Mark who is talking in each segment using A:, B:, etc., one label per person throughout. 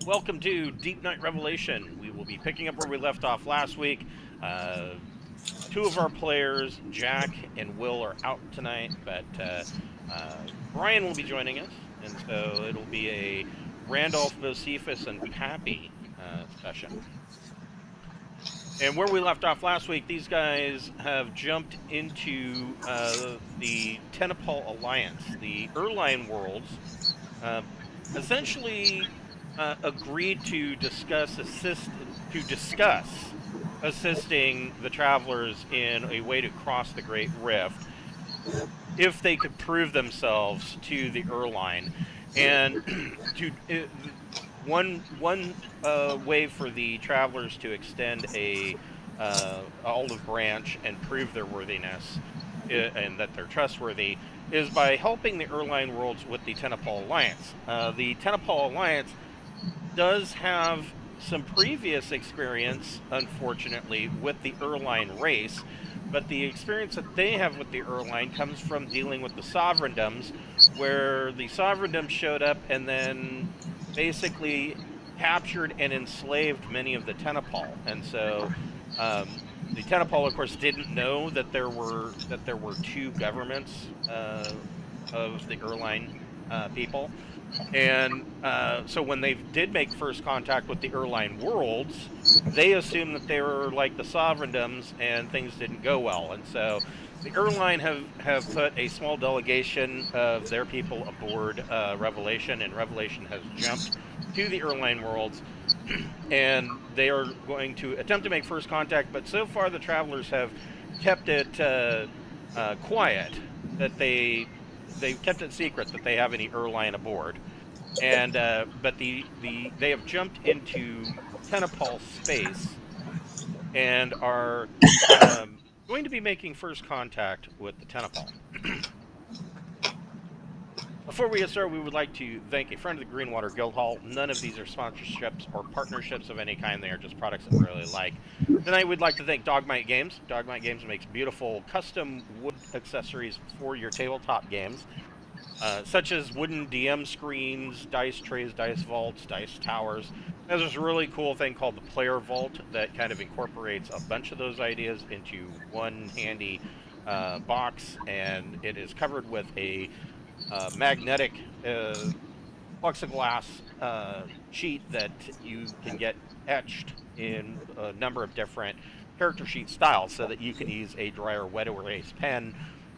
A: Welcome to Deepnight Revelation. We will be picking up where we left off last week. Uh, Two of our players, Jack and Will, are out tonight, but Brian will be joining us, and so it'll be a Randolph, Bocephus, and Pappy session. And where we left off last week, these guys have jumped into the Tenipal Alliance, the Erline Worlds, uh, essentially agreed to discuss assisting the travelers in a way to cross the Great Rift if they could prove themselves to the Erline, and to one way for the travelers to extend a olive branch and prove their worthiness and that they're trustworthy is by helping the Erline Worlds with the Tenipal Alliance. The Tenipal Alliance does have some previous experience, unfortunately, with the Erline race, but the experience that they have with the Erline comes from dealing with the Sovereigndoms, where the Sovereigndom showed up and then basically captured and enslaved many of the Tenipal, and so the Tenipal, of course, didn't know that there were two governments of the Erline people, and so when they did make first contact with the Erline Worlds, they assumed that they were like the Sovereigndoms, and things didn't go well. And so the Erline have put a small delegation of their people aboard Revelation, and Revelation has jumped to the Erline Worlds, and they are going to attempt to make first contact. But so far, the travelers have kept it quiet, that they've kept it secret that they have any Erline aboard, and but they have jumped into Tenipal space and are going to be making first contact with the Tenipal. Before we get started, we would like to thank a friend of the Greenwater Guildhall. None of these are sponsorships or partnerships of any kind. They are just products that we really like. Tonight, we'd like to thank Dogmight Games. Dogmight Games makes beautiful custom wood accessories for your tabletop games, such as wooden DM screens, dice trays, dice vaults, dice towers. There's this really cool thing called the Player Vault that kind of incorporates a bunch of those ideas into one handy box, and it is covered with a magnetic plexiglass sheet that you can get etched in a number of different character sheet styles, so that you can use a dry or wet erase pen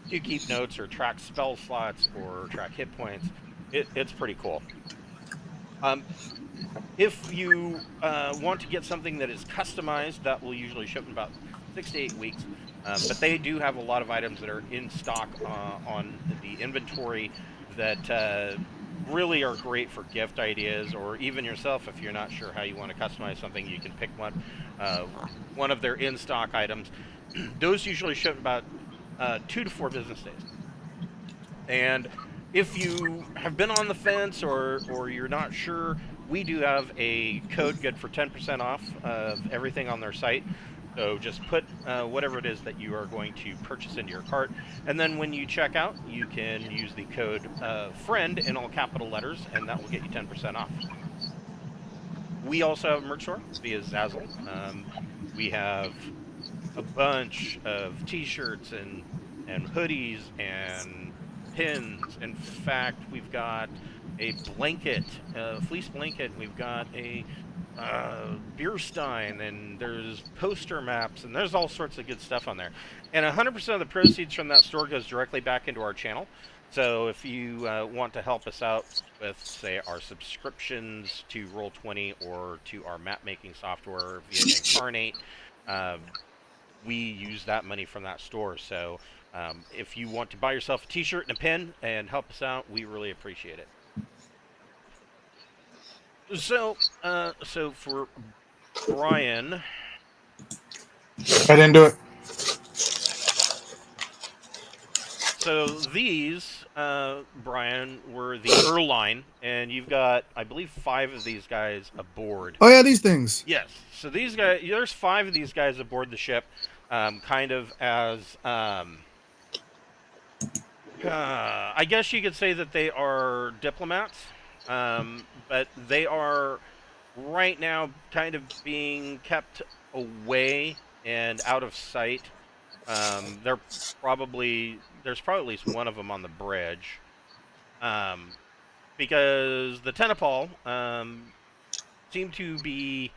A: to keep notes or track spell slots or track hit points. It's pretty cool. If you want to get something that is customized, that will usually ship in about 6 to 8 weeks. But they do have a lot of items that are in stock on the inventory that really are great for gift ideas, or even yourself, if you're not sure how you want to customize something, you can pick one of their in-stock items. Those usually ship about 2 to 4 business days. And if you have been on the fence, or you're not sure, we do have a code good for 10% off of everything on their site. So just put whatever it is that you are going to purchase into your cart, and then when you check out, you can use the code FRIEND in all capital letters, and that will get you 10% off. We also have a merch store via Zazzle. We have a bunch of t-shirts and hoodies and pins. In fact, we've got a blanket, a fleece blanket. We've got a beer stein, and there's poster maps, and there's all sorts of good stuff on there. And 100% of the proceeds from that store goes directly back into our channel. So if you want to help us out with, say, our subscriptions to Roll20 or to our map making software via Incarnate, we use that money from that store. So if you want to buy yourself a t-shirt and a pin and help us out, we really appreciate it. So for Brian,
B: I didn't do it.
A: So these, Brian, were the Erline, and you've got, I believe, 5 of these guys aboard.
B: Oh yeah, these things.
A: Yes. So these guys, there's 5 of these guys aboard the ship, kind of as, I guess you could say that they are diplomats. but they are right now kind of being kept away and out of sight. They're there's probably at least one of them on the bridge, because the Tenipal seem to be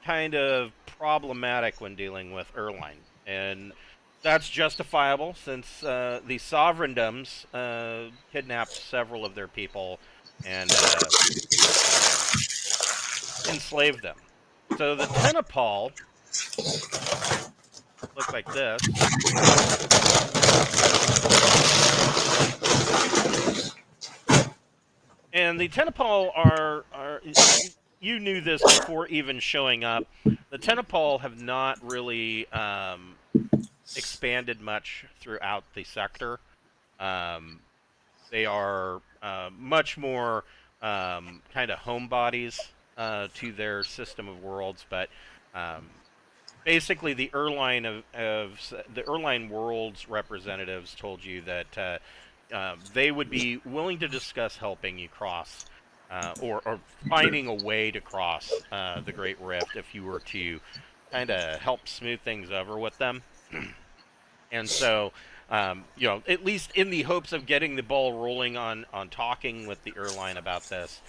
A: kind of problematic when dealing with Erline, and that's justifiable since the Sovereigndoms kidnapped several of their people and enslaved them. So the Tenipal look like this. And the Tenipal are you knew this before even showing up. The Tenipal have not really expanded much throughout the sector. Um, they are much more kind of homebodies to their system of worlds, but um, basically the Erline Worlds representatives told you that they would be willing to discuss helping you cross or finding a way to cross the Great Rift if you were to kind of help smooth things over with them. And so, at least in the hopes of getting the ball rolling on talking with the Erline about this,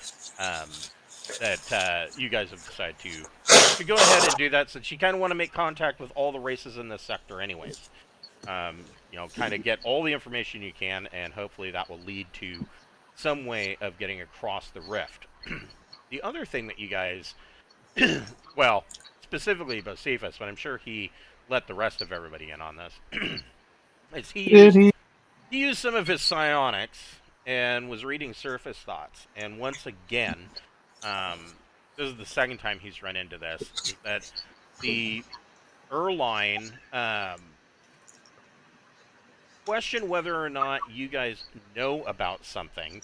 A: that you guys have decided to go ahead and do that, since you kind of want to make contact with all the races in this sector, anyways. Kind of get all the information you can, and hopefully that will lead to some way of getting across the rift. The other thing that you guys, well, specifically Bocephus, but I'm sure he let the rest of everybody in on this, is
B: Did he?
A: he used some of his psionics and was reading surface thoughts. And once again, this is the second time he's run into this, is that the Erline question whether or not you guys know about something,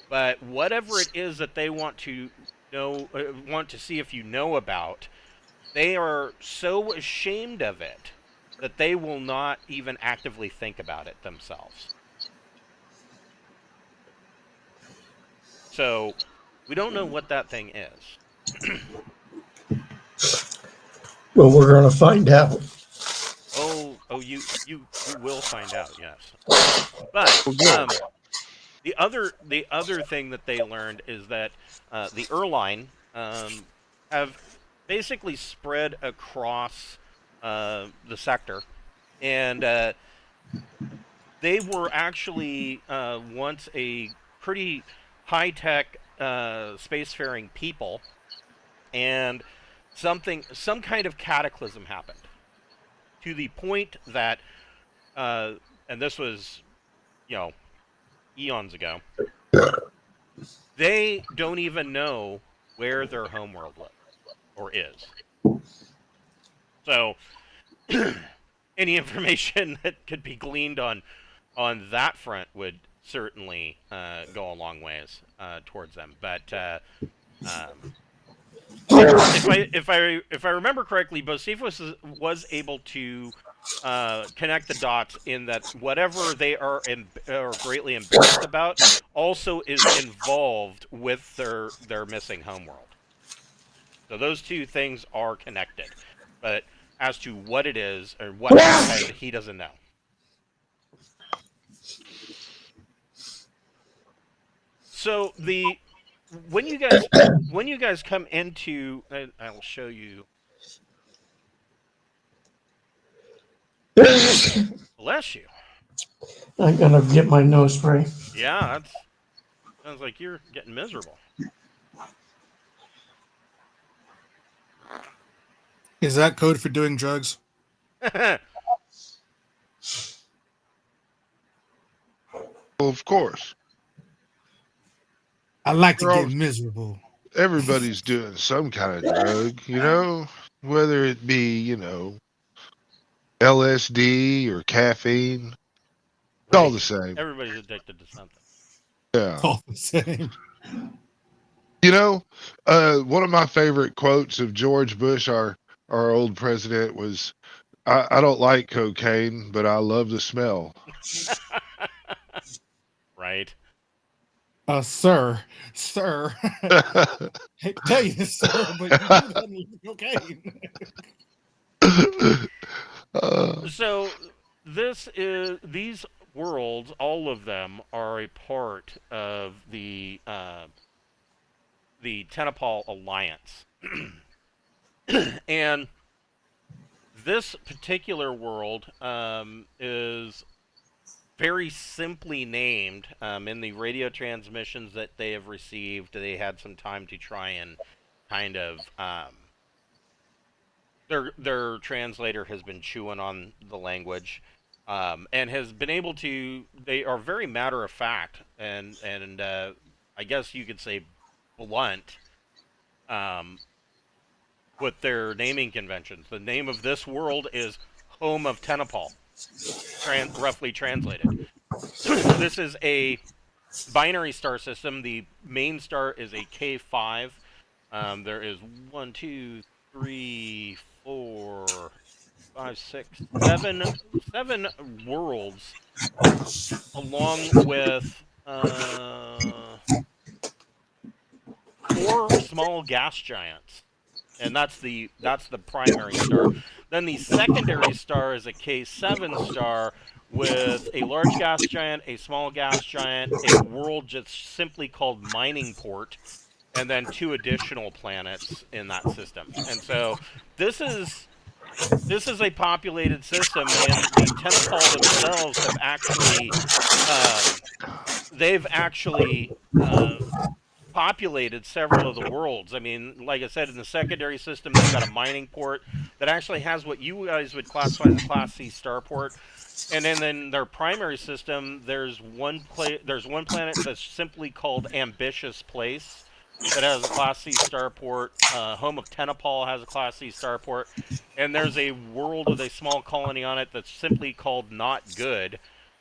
A: but whatever it is that they want to want to see if you know about, they are so ashamed of it that they will not even actively think about it themselves. So we don't know what that thing is.
C: Well, we're going to find out.
A: You will find out, yes. But the other thing that they learned is that the Erline have basically spread across the sector, and they were actually once a pretty high-tech spacefaring people, and some kind of cataclysm happened to the point that, and this was, eons ago, they don't even know where their homeworld lives or is. So, any information that could be gleaned on that front would certainly go a long ways towards them. But if I remember correctly, Bocephus was able to connect the dots in that whatever they are greatly embarrassed about also is involved with their missing homeworld. So those two things are connected, but as to what it is or what happened, he doesn't know. So when you guys come into, I'll show you. Bless you.
C: I'm going to get my nose spray.
A: Yeah, that sounds like you're getting miserable.
B: Is that code for doing drugs?
D: Well, of course.
B: I like to
D: We're
B: get
D: all,
B: miserable.
D: everybody's doing some kind of drug, whether it be, LSD or caffeine. It's all the same.
A: Everybody's addicted to something.
D: Yeah.
B: All the same.
D: One of my favorite quotes of George Bush, our old president, was, I don't like cocaine, but I love the smell.
A: Right.
B: Sir, I hate to tell you this, sir, but you do that need cocaine.
A: So these worlds, all of them are a part of the Tenipal Alliance, and this particular world is very simply named in the radio transmissions that they have received. They had some time to try and kind of their translator has been chewing on the language and has been able to. They are very matter of fact and I guess you could say blunt with their naming conventions. The name of this world is Home of Tenipal, roughly translated. This is a binary star system. The main star is a K5. There is 1, 2, 3, 4, 5, 6, 7 worlds, along with 4 small gas giants, and that's the primary star. Then the secondary star is a K7 star with a large gas giant, a small gas giant, a world just simply called Mining Port, and then 2 additional planets in that system. And so this is a populated system, and the Tenipal themselves have actually they've actually populated several of the worlds. I mean, like I said, in the secondary system, they've got a mining port that actually has what you guys would classify as a Class C starport. And then in their primary system, there's one planet that's simply called Ambitious Place that has a Class C starport. Home of Tenipal has a Class C starport. And there's a world with a small colony on it that's simply called Not Good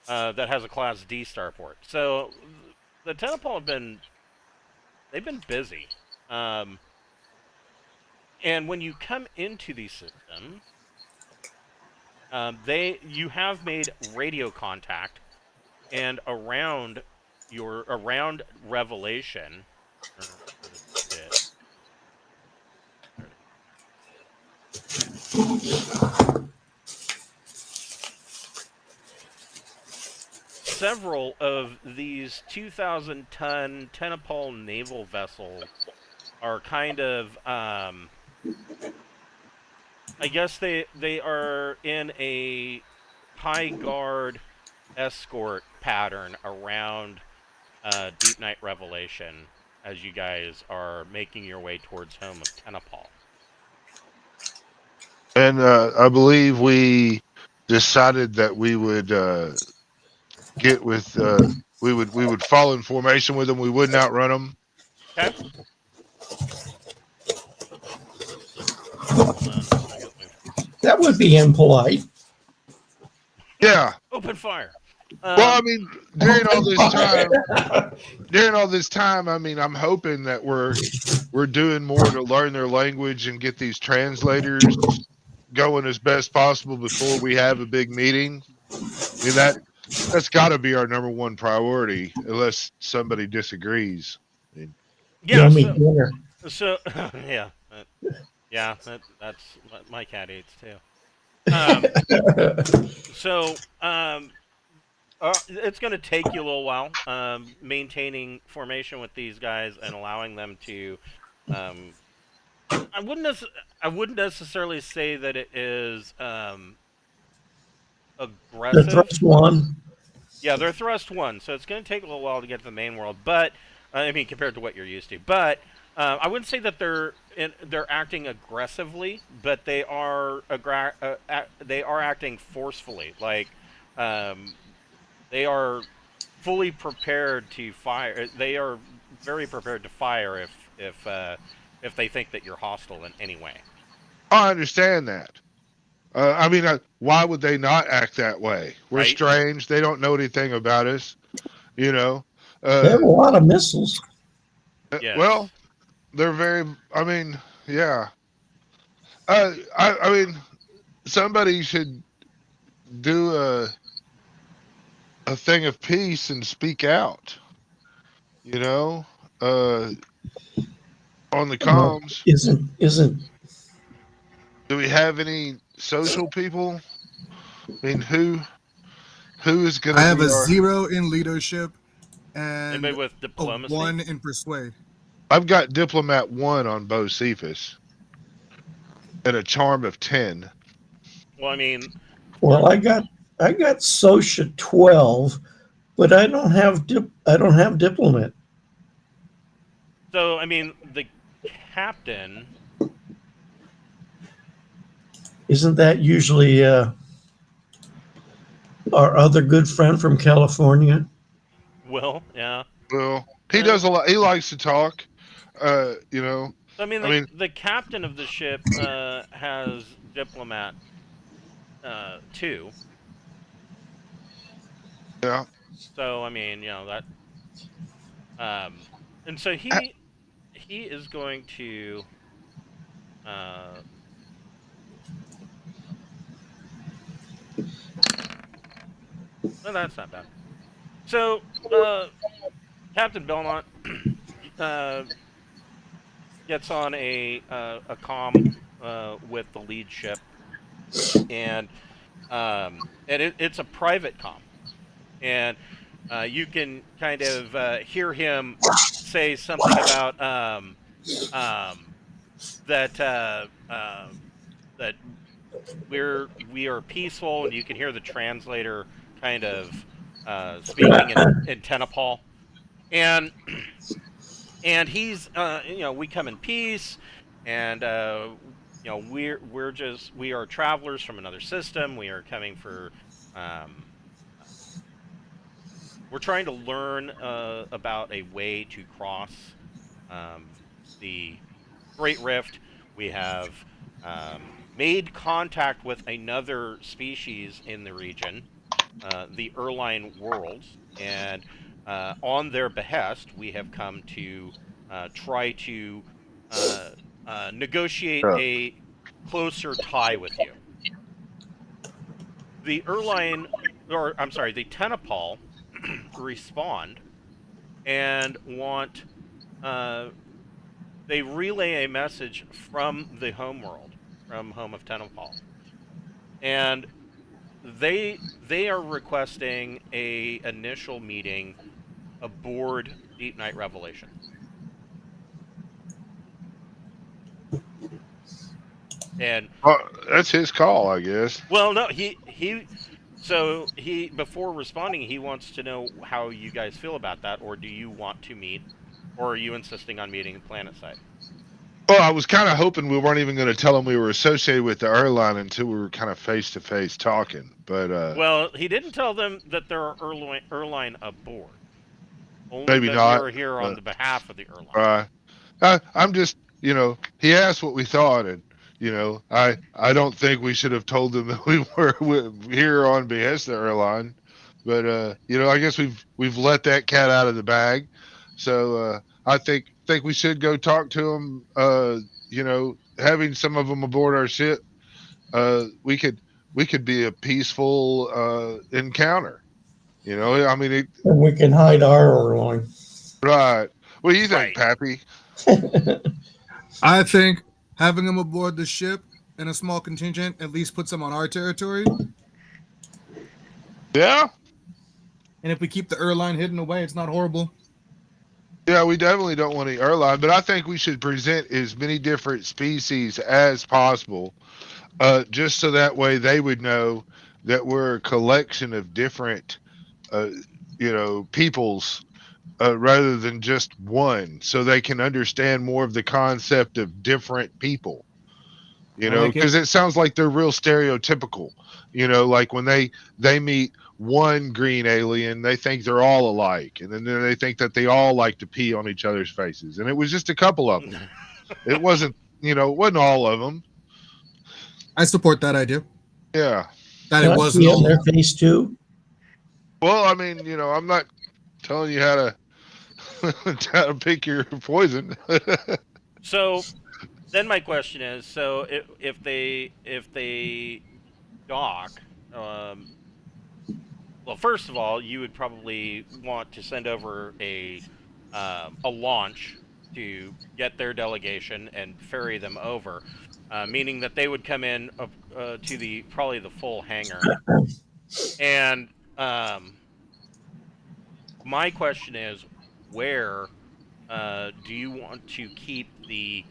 A: that has a Class D starport. So the Tenipal they've been busy. And when you come into the system, you have made radio contact, and around Revelation, several of these 2,000-ton Tenipal naval vessels are kind of, I guess they are in a high guard escort pattern around Deepnight Revelation as you guys are making your way towards Home of Tenipal.
D: And I believe we decided that we would get with we would fall in formation with them. We wouldn't outrun them.
A: Okay.
C: That would be impolite.
D: Yeah.
A: Open fire.
D: Well, I mean, during all this time, I mean, I'm hoping that we're doing more to learn their language and get these translators going as best possible before we have a big meeting. I mean, that's got to be our number one priority, unless somebody disagrees. I mean,
A: Yeah.
C: Dinner.
A: So yeah, that's what my cat eats too. It's going to take you a little while maintaining formation with these guys and allowing them to. I wouldn't necessarily say that it is aggressive.
C: The thrust one.
A: Yeah, they're thrust 1, so it's going to take a little while to get to the main world. But I mean, compared to what you're used to. But I wouldn't say that they're acting aggressively, but they are acting forcefully. Like they are fully prepared to fire. They are very prepared to fire if they think that you're hostile in any way.
D: I understand that. I mean, why would they not act that way? We're strange. They don't know anything about us. You know.
C: They have a lot of missiles.
A: Yes.
D: Well, they're very. I mean, yeah. I mean, somebody should do a thing of peace and speak out. You know, uh, on the
C: Well,
D: comms.
C: isn't
D: Do we have any social people? I mean, who is going
E: I
D: to
E: have
D: be
E: a
D: our?
E: 0 in leadership
A: Anybody
E: and
A: with
E: a
A: diplomacy?
E: 1 in persuade.
D: I've got diplomat 1 on Bocephus and a charm of 10.
A: Well, I mean,
C: well, I got Socia 12, but I don't have diplomat.
A: so I mean, the captain.
C: Isn't that usually our other good friend from California?
A: Will, yeah.
D: Well, he
A: Uh,
D: does a lot. He likes to talk. You know,
A: I mean,
D: I mean,
A: the captain of the ship has diplomat 2.
D: yeah.
A: So I mean, that. And so he is going to. Uh, well, that's not bad. So Captain Belmont uh, gets on a comm with the lead ship, and it's a private comm, and you can kind of hear him say something about um, that that we are peaceful, and you can hear the translator kind of speaking in Tenipal, and he's we come in peace, and we are travelers from another system. We are coming for um, we're trying to learn about a way to cross um, the Great Rift. We have made contact with another species in the region, the Erline Worlds, and on their behest, we have come to try to uh, negotiate
D: Yeah.
A: a closer tie with you. The Erline, or I'm sorry, the Tenipal respond and want uh, they relay a message from the home world, from home of Tenipal, and they are requesting a initial meeting aboard Deepnight Revelation. And
D: That's his call, I guess.
A: well, no, he before responding, he wants to know how you guys feel about that, or do you want to meet, or are you insisting on meeting planet side?
D: Well, I was kind of hoping we weren't even going to tell him we were associated with the airline until we were kind of face to face talking. But
A: Well, he didn't tell them that there are Erline aboard. Only
D: maybe
A: that we
D: not.
A: are here on
D: But
A: the behalf of the Erline.
D: I'm just, he asked what we thought, and I don't think we should have told them that we were here on behest of the airline. But I guess we've let that cat out of the bag. So I think we should go talk to them. Having some of them aboard our ship, we could be a peaceful encounter. I mean,
C: And we can hide our Erlang.
D: right. What do you think,
A: Right.
D: Pappy?
E: I think having them aboard the ship in a small contingent at least puts them on our territory.
D: Yeah.
E: And if we keep the Erline hidden away, it's not horrible.
D: Yeah, we definitely don't want any airline, but I think we should present as many different species as possible, just so that way they would know that we're a collection of different, uh, peoples, rather than just one, so they can understand more of the concept of different people.
E: I like it.
D: Because it sounds like they're real stereotypical. Like when they meet one green alien, they think they're all alike, and then they think that they all like to pee on each other's faces, and it was just a couple of them. It wasn't, it wasn't all of them.
E: I support that idea.
D: Yeah.
E: That
C: Can
E: it
C: I
E: wasn't
C: pee on
E: all.
C: their face too?
D: Well, I mean, I'm not telling you how to how to pick your poison.
A: So then my question is: so if they dock, well, first of all, you would probably want to send over a a launch to get their delegation and ferry them over, meaning that they would come in to the probably the full hangar. And my question is, where do you want to keep the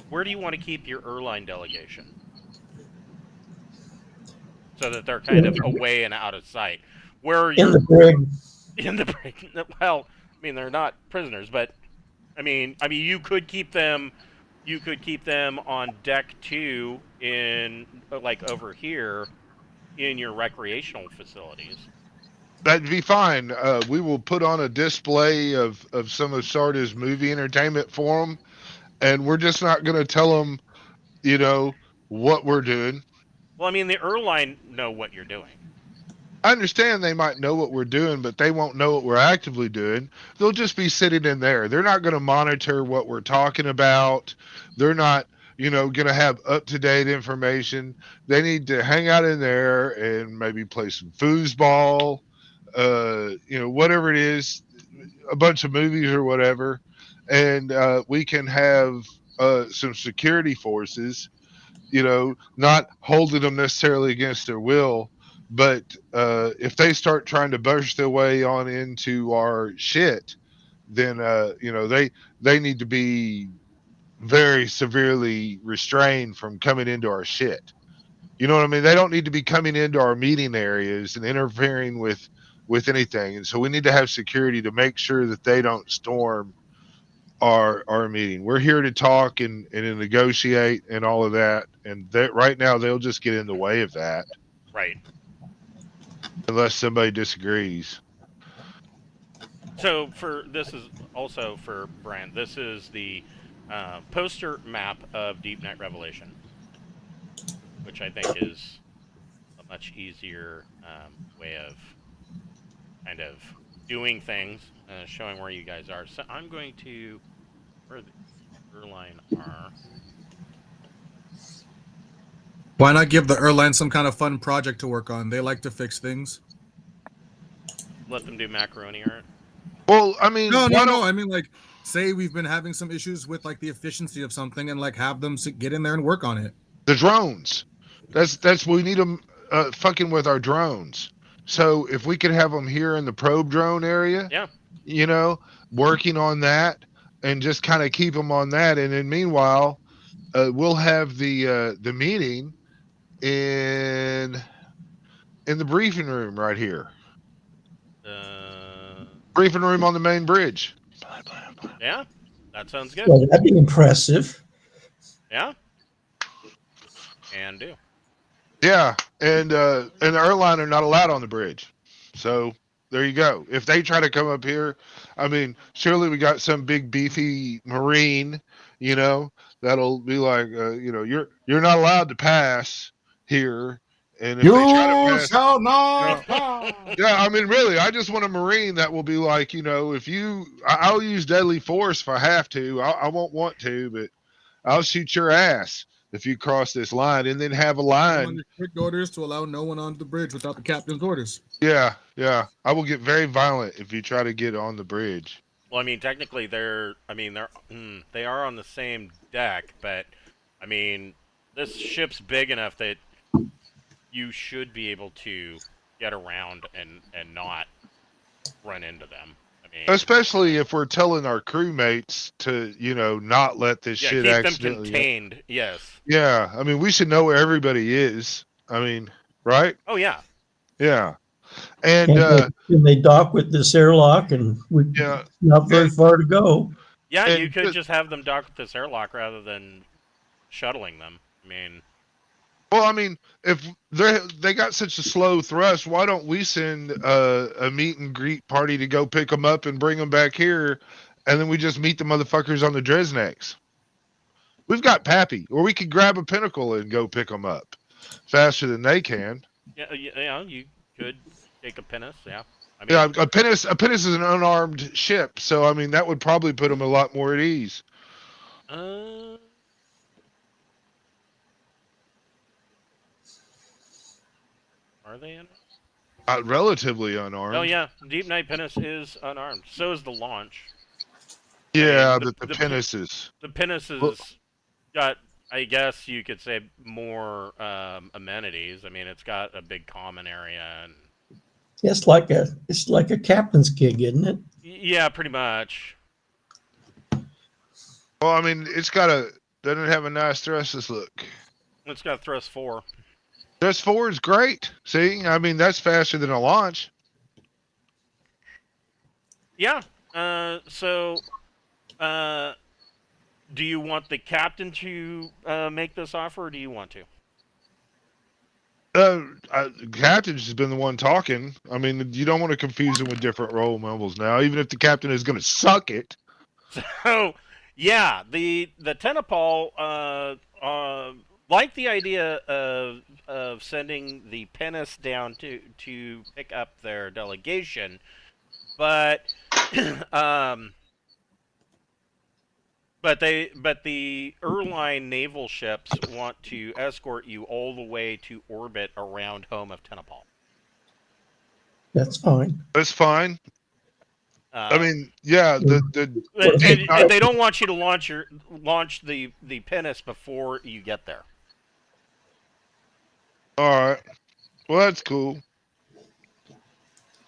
A: where do you want to keep your Erline delegation so that they're kind of away and out of sight? Where
C: In
A: you're
C: the brig.
A: in the break. Well, I mean they're not prisoners, but I mean you could keep them. You could keep them on deck 2 in like over here in your recreational facilities.
D: That'd be fine. We will put on a display of some of Sarda's movie entertainment for them, and we're just not going to tell them, you know, what we're doing.
A: Well, I mean the Erline know what you're doing.
D: I understand they might know what we're doing, but they won't know what we're actively doing. They'll just be sitting in there. They're not going to monitor what we're talking about. They're not, going to have up-to-date information. They need to hang out in there and maybe play some foosball, whatever it is, a bunch of movies or whatever. And we can have some security forces, not holding them necessarily against their will. But if they start trying to burst their way on into our shit, then they need to be very severely restrained from coming into our shit. You know what I mean? They don't need to be coming into our meeting areas and interfering with anything. And so we need to have security to make sure that they don't storm our meeting. We're here to talk and to negotiate and all of that. And that right now they'll just get in the way of that.
A: Right.
D: Unless somebody disagrees.
A: So this is also for Brand. This is the poster map of Deepnight Revelation, which I think is a much easier way of kind of doing things, showing where you guys are. So I'm going to where the Erline are.
E: Why not give the Erline some kind of fun project to work on? They like to fix things.
A: Let them do macaroni art.
D: Well, I mean,
E: No. I mean, like, say we've been having some issues with like the efficiency of something, and like have them get in there and work on it.
D: The drones. That's we need them fucking with our drones. So if we could have them here in the probe drone area,
A: Yeah.
D: Working on that and just kind of keep them on that, and then meanwhile, we'll have the meeting in the briefing room right here. Briefing room on the main bridge.
A: Yeah, that sounds good.
C: Well, that'd be impressive.
A: Yeah. And do.
D: Yeah, and the Erline are not allowed on the bridge. So there you go. If they try to come up here, I mean, surely we got some big beefy Marine, that'll be like, you're not allowed to pass here. And if they try to pass,
E: shall not pass.
D: yeah, I mean, really, I just want a Marine that will be like, I'll use deadly force if I have to. I won't want to, but I'll shoot your ass if you cross this line, and then have a
E: I'm
D: line.
E: under strict orders to allow no one onto the bridge without the captain's orders.
D: Yeah. I will get very violent if you try to get on the bridge.
A: Well, I mean, technically, they are on the same deck, but I mean, this ship's big enough that you should be able to get around and not run into them. I mean,
D: Especially if we're telling our crewmates to, not let this shit
A: keep them
D: accidentally.
A: contained. Yes.
D: Yeah, I mean, we should know where everybody is. I mean, right?
A: Oh yeah.
D: Yeah, and
C: Can they dock with this airlock, and not very far to go.
A: Yeah,
D: and
A: you could just have them dock with this airlock rather than shuttling them. I mean,
D: well, I mean, if they got such a slow thrust, why don't we send a meet and greet party to go pick them up and bring them back here, and then we just meet the motherfuckers on the Dresnecks? We've got Pappy, or we could grab a Pinnacle and go pick them up faster than they can.
A: yeah, you could take a pinnace. Yeah. I mean,
D: Yeah, a pinnace is an unarmed ship, so I mean that would probably put them a lot more at ease.
A: Are they in?
D: Relatively unarmed.
A: Oh yeah, Deepnight Pinnace is unarmed. So is the launch.
D: Yeah,
A: I mean,
D: the pinnaces.
A: The Pinnace has got, I guess you could say, more amenities. I mean, it's got a big common area, and
C: It's like a captain's gig, isn't it?
A: yeah, pretty much.
D: Well, I mean, doesn't it have a nice thrusters look?
A: It's got thrust 4.
D: Thrust 4 is great. See, I mean, that's faster than a launch.
A: Yeah. Do you want the captain to make this offer, or do you want to?
D: Captain's has been the one talking. I mean, you don't want to confuse him with different role models now, even if the captain is going to suck it.
A: So, yeah, the Tenipal like the idea of sending the Pinnace down to pick up their delegation, but but the Erline naval ships want to escort you all the way to orbit around home of Tenipal.
C: That's fine.
D: That's fine. I mean, yeah,
A: and they don't want you to launch the Pinnace before you get there.
D: all right. Well, that's cool.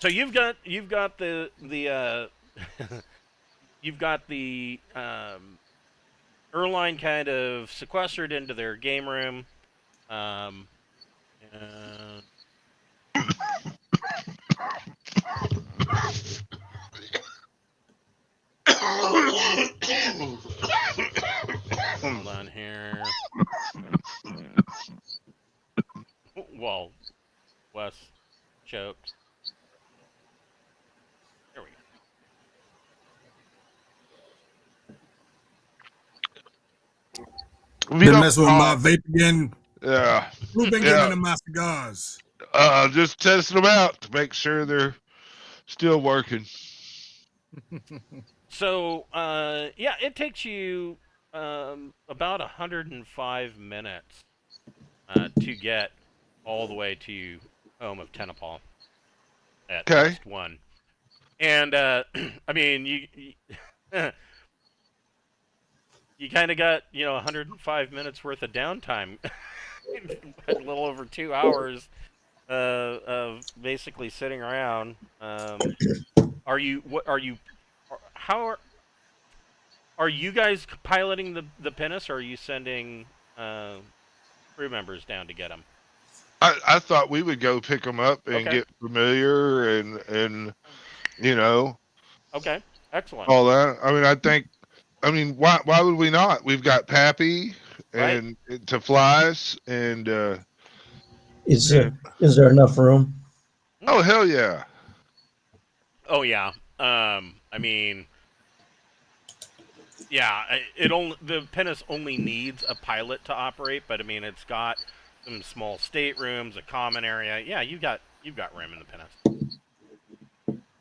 A: So you've got the you've got the Erline kind of sequestered into their game room. And hold on here. Well, Wes choked. There we go.
E: Been messing with my vape again.
D: Yeah.
E: Who's been getting into my cigars?
D: Just testing them out to make sure they're still working.
A: So, yeah, it takes you about 105 minutes to get all the way to home of Tenipal at Test 1. And, I mean, you you kind of got, 105 minutes worth of downtime. A little over 2 hours of basically sitting around. Are you guys piloting the Pinnace, or are you sending crew members down to get them?
D: I thought we would go pick them up and get familiar and
A: Okay, excellent.
D: all that. I mean, why would we not? We've got Pappy and to fly us, and
C: Is there enough room?
D: oh hell yeah.
A: Oh yeah. I mean, yeah. The Pinnace only needs a pilot to operate, but I mean, it's got some small staterooms, a common area. Yeah, you've got room in the Pinnace.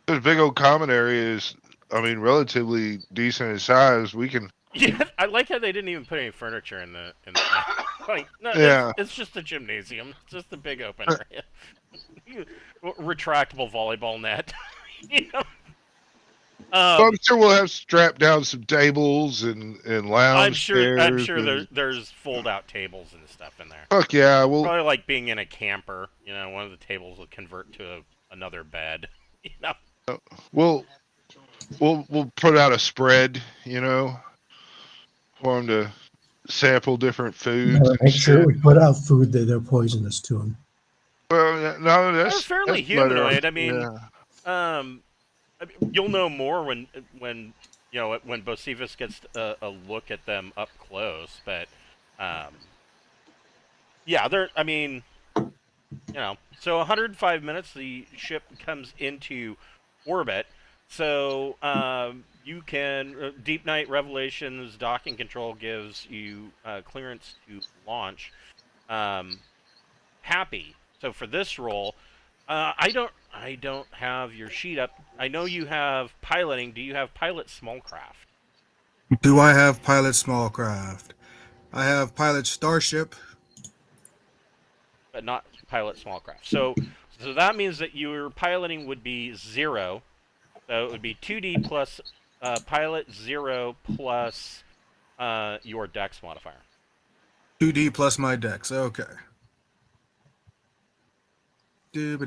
D: This big old common area is, I mean, relatively decent in size. We can.
A: Yeah, I like how they didn't even put any furniture in the like. No,
D: Yeah.
A: It's just a gymnasium. It's just a big open area. Retractable volleyball net.
D: I'm sure we'll have strapped down some tables and lounge
A: I'm sure
D: chairs
A: there's fold out tables and stuff in there.
D: Fuck yeah, we'll
A: Probably like being in a camper. One of the tables will convert to another bed.
D: we'll put out a spread, for them to sample different foods.
C: Make sure we put out food that they're poisonous to them.
D: Well, no,
A: They're fairly
D: that's better.
A: humanoid. I mean,
D: Yeah.
A: you'll know more when Bocephus gets a look at them up close. But yeah, they're. I mean, so 105 minutes, the ship comes into orbit. So you can Deepnight Revelation's docking control gives you clearance to launch. Happy. So for this role, I don't have your sheet up. I know you have piloting. Do you have pilot small craft?
E: Do I have pilot small craft? I have pilot starship,
A: But not pilot small craft. So So that means that your piloting would be 0. So it would be 2D plus pilot 0 plus your dex modifier.
E: 2D plus my dex. Okay. Do.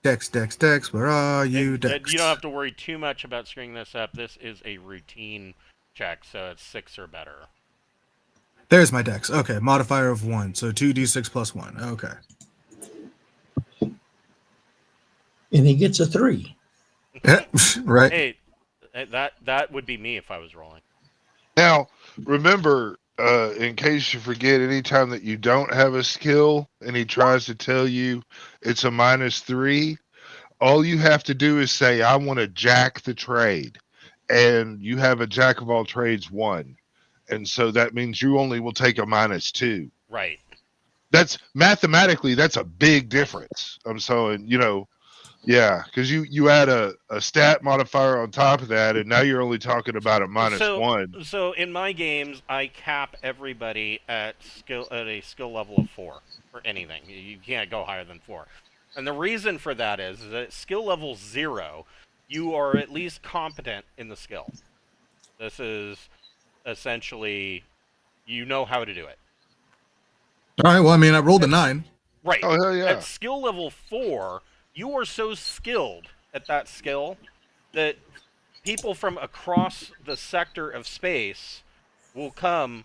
E: Dex. Where are you,
A: And
E: Dex?
A: you don't have to worry too much about screwing this up. This is a routine check, so it's 6 or better.
E: There's my dex. Okay, modifier of 1. So 2d6 plus 1. Okay.
C: And he gets a 3.
E: Right.
A: Hey, that would be me if I was rolling.
D: Now, remember, in case you forget, anytime that you don't have a skill and he tries to tell you it's a -3, all you have to do is say, I want to jack the trade. And you have a jack of all trades 1. And so that means you only will take a -2.
A: Right.
D: That's mathematically, that's a big difference. So, yeah, because you add a stat modifier on top of that, and now you're only talking about a -1.
A: So in my games, I cap everybody at a skill level of 4 for anything. You can't go higher than 4. And the reason for that is that at skill level 0, you are at least competent in the skill. This is essentially, you know how to do it.
E: All right. Well, I mean, I rolled a 9.
A: Right.
D: Oh, hell yeah.
A: At skill level 4, you are so skilled at that skill that people from across the sector of space will come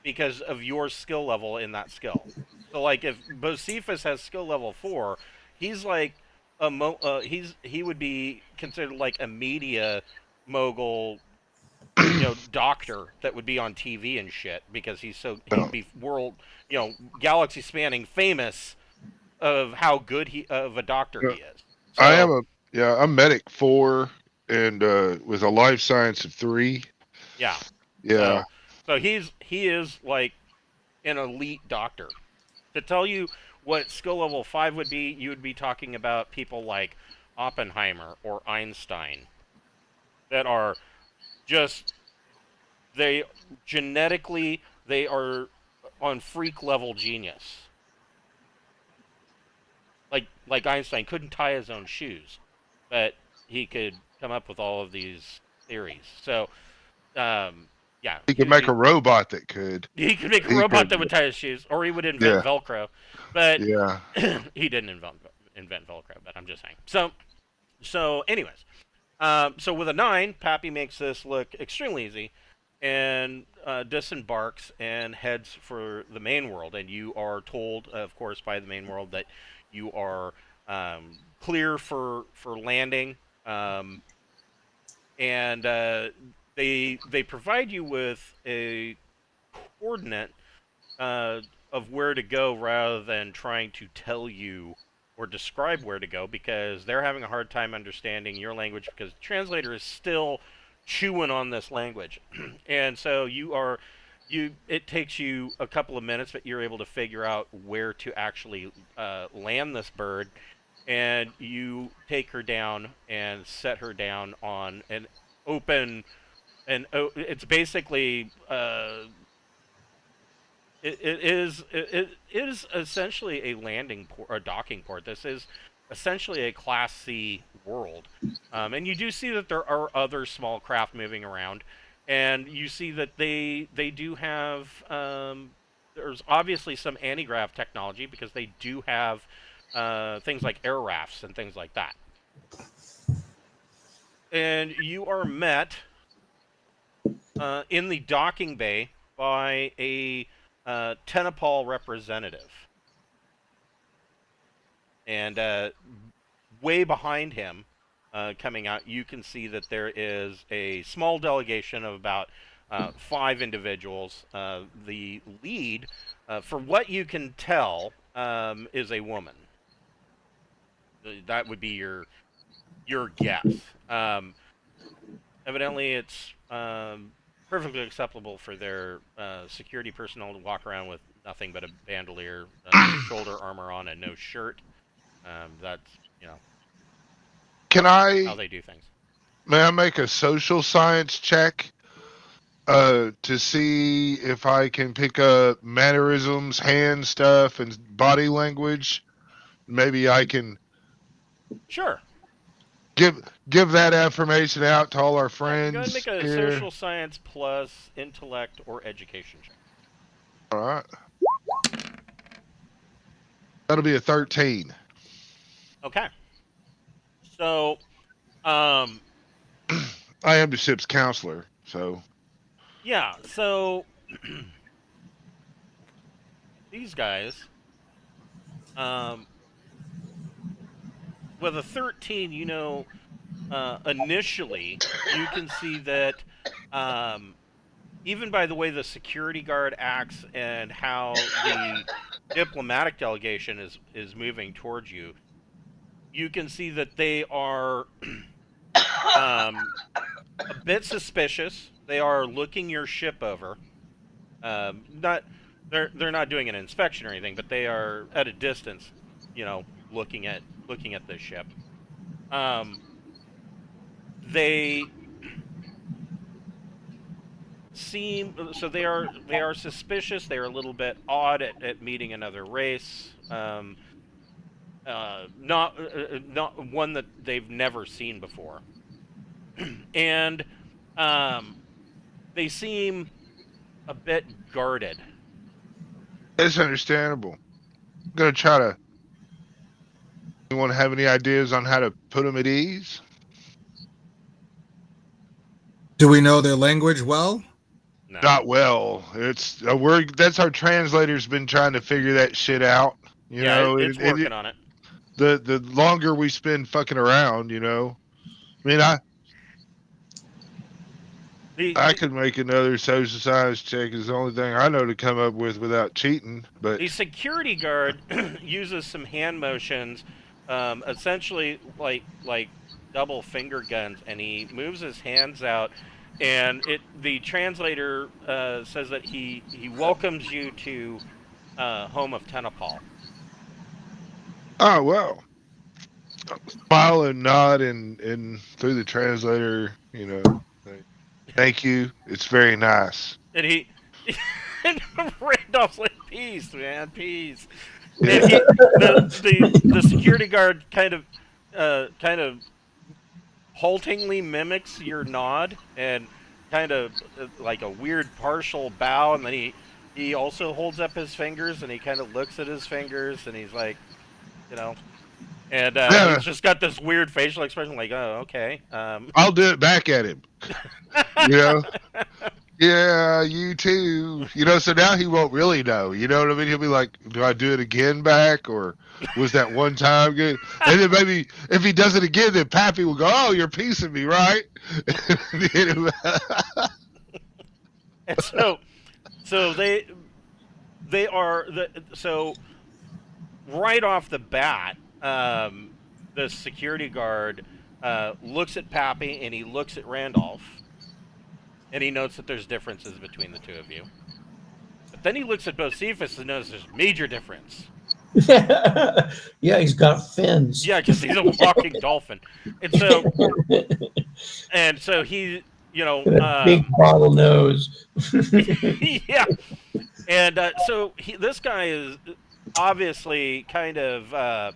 A: because of your skill level in that skill. So, like, if Bocephus has skill level 4, he's like he would be considered like a media mogul, doctor that would be on TV and shit because he'd be world, galaxy spanning famous of how good of a doctor he is. So,
D: I'm medic 4 and with a life science of 3.
A: yeah.
D: Yeah.
A: So he is like an elite doctor. To tell you what skill level 5 would be, you would be talking about people like Oppenheimer or Einstein that are just, they are on freak level genius. Like Einstein couldn't tie his own shoes, but he could come up with all of these theories. So, yeah.
D: He could make a robot that could.
A: He could make a robot that would tie his shoes, or he would invent Velcro. But
D: yeah,
A: he didn't invent Velcro. But I'm just saying. So, anyways, so with a 9, Pappy makes this look extremely easy, and disembarks and heads for the main world. And you are told, of course, by the main world that you are clear for landing, and they provide you with a coordinate of where to go rather than trying to tell you or describe where to go, because they're having a hard time understanding your language because the translator is still chewing on this language. And so it takes you a couple of minutes, but you're able to figure out where to actually land this bird, and you take her down and set her down on an open, and it's basically it is essentially a landing port, a docking port. This is essentially a Class C world, and you do see that there are other small craft moving around, and you see that they do have there's obviously some anti-grav technology because they do have things like air rafts and things like that. And you are met in the docking bay by a Tenipal representative. And way behind him, coming out, you can see that there is a small delegation of about 5 individuals. The lead, for what you can tell, is a woman. That would be your guess. Evidently, it's perfectly acceptable for their security personnel to walk around with nothing but a bandolier, shoulder armor on, and no shirt. That's,
D: Can
A: how they do things.
D: May I make a social science check to see if I can pick up mannerisms, hand stuff, and body language. Maybe I can
A: Sure.
D: give that information out to all our
A: Go ahead and
D: friends
A: make a
D: here.
A: social science plus intellect or education check.
D: All right. That'll be a 13.
A: Okay. So, um,
D: I am the ship's counselor, so
A: yeah. So these guys, with a 13, initially you can see that, even by the way the security guard acts and how the diplomatic delegation is moving towards you, you can see that they are a bit suspicious. They are looking your ship over. Not they're not doing an inspection or anything, but they are at a distance, looking at this ship. They seem so they are suspicious. They are a little bit odd at meeting another race. Not one that they've never seen before, and they seem a bit guarded.
D: it's understandable. I'm gonna try to. Anyone have any ideas on how to put them at ease?
E: Do we know their language well?
A: No.
D: Not well. It's a word. That's our translator's been trying to figure that shit out.
A: It's working on it.
D: The longer we spend fucking around, I mean, I could make another social science check. Is the only thing I know to come up with without cheating. But
A: The security guard uses some hand motions, essentially like double finger guns, and he moves his hands out, and the translator says that he welcomes you to home of Tenipal.
D: oh well, smile and nod and through the translator, thank you. It's very nice.
A: And and Randolph's like, peace, man, peace.
D: Yeah.
A: And the security guard kind of haltingly mimics your nod and kind of like a weird partial bow, and then he also holds up his fingers and he kind of looks at his fingers and he's like, and
D: Yeah.
A: he's just got this weird facial expression like, oh, okay.
D: I'll do it back at him. Yeah, you too. So now he won't really know. You know what I mean? He'll be like, do I do it again back, or was that one time good? And then maybe if he does it again, then Pappy will go, oh, you're piecing me, right?
A: And so they are so right off the bat, the security guard looks at Pappy and he looks at Randolph, and he notes that there's differences between the two of you. But then he looks at Bocephus and knows there's a major difference.
C: Yeah, he's got fins.
A: Yeah, because he's a walking dolphin, and so he,
C: big bottle nose.
A: yeah, and so this guy is obviously kind of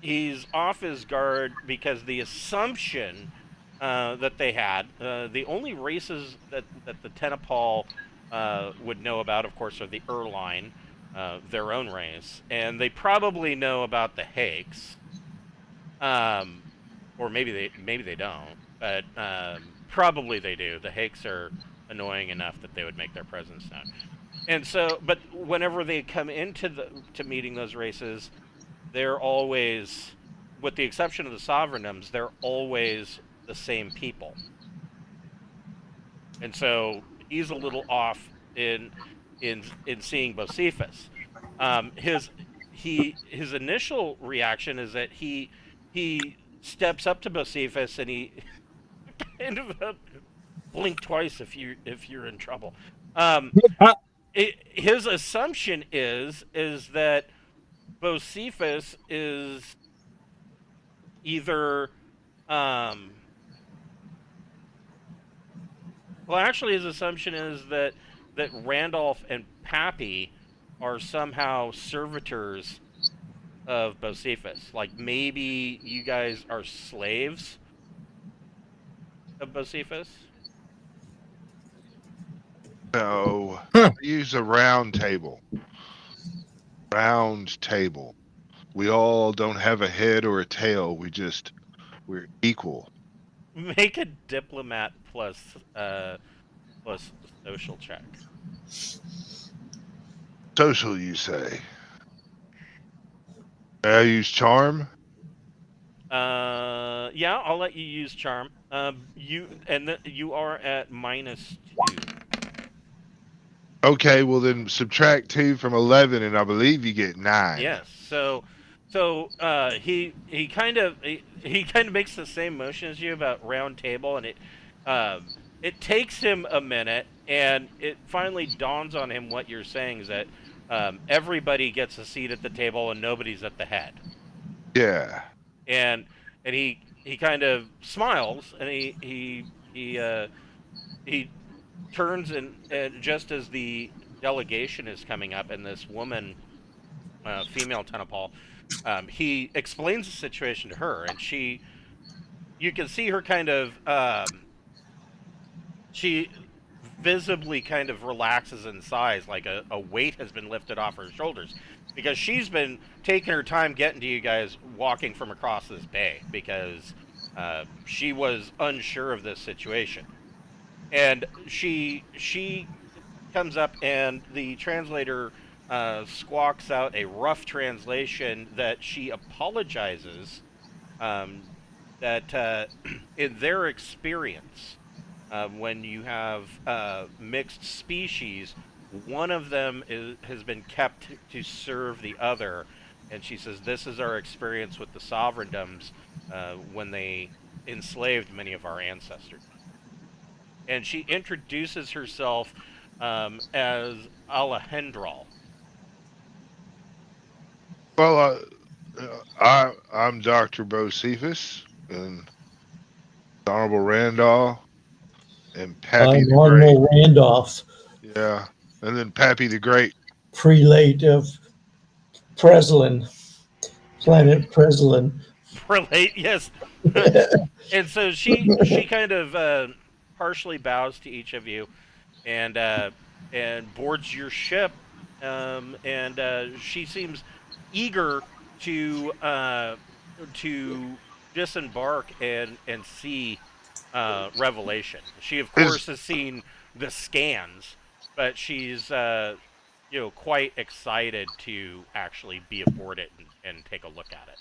A: he's off his guard because the assumption that they had, the only races that the Tenipal would know about, of course, are the Erline, their own race, and they probably know about the Hakes, or maybe they don't, but probably they do. The Hakes are annoying enough that they would make their presence known. And so, but whenever they come into to meeting those races, they're always, with the exception of the Sovereigndoms, they're always the same people. And so he's a little off in seeing Bocephus. His initial reaction is that he steps up to Bocephus and he kind of blink twice if you're in trouble. His assumption is that Bocephus is either Well, actually, his assumption is that Randolph and Pappy are somehow servitors of Bocephus. Like maybe you guys are slaves of Bocephus.
D: No, use a round table. Round table. We all don't have a head or a tail. We're equal.
A: Make a diplomat plus social check.
D: Social, you say? I use charm.
A: Yeah, I'll let you use charm. You are at -2.
D: Okay, well then subtract 2 from 11, and I believe you get 9.
A: Yes. He kind of makes the same motion as you about round table, and it takes him a minute, and it finally dawns on him what you're saying is that everybody gets a seat at the table and nobody's at the head.
D: Yeah.
A: And he kind of smiles, and he turns, and just as the delegation is coming up, and this woman, female Tenipal, he explains the situation to her, and you can see her kind of, she visibly kind of relaxes in size, like a weight has been lifted off her shoulders, because she's been taking her time getting to you guys walking from across this bay, because she was unsure of this situation. And she comes up, and the translator squawks out a rough translation that she apologizes that in their experience, when you have mixed species, one of them has been kept to serve the other, and she says this is our experience with the Sovereigndoms when they enslaved many of our ancestors. And she introduces herself as Alejandral.
D: Well, I'm Dr. Bocephus, and Honorable Randolph, and Pappy
C: I'm
D: the
C: Arnold Randolph,
D: Great. Yeah, and then Pappy the Great.
C: prelate of Preslin, planet Preslin.
A: Relate, yes. And so she kind of partially bows to each of you, and boards your ship, and she seems eager to disembark and see Revelation. She of course has seen the scans, but she's quite excited to actually be aboard it and take a look at it.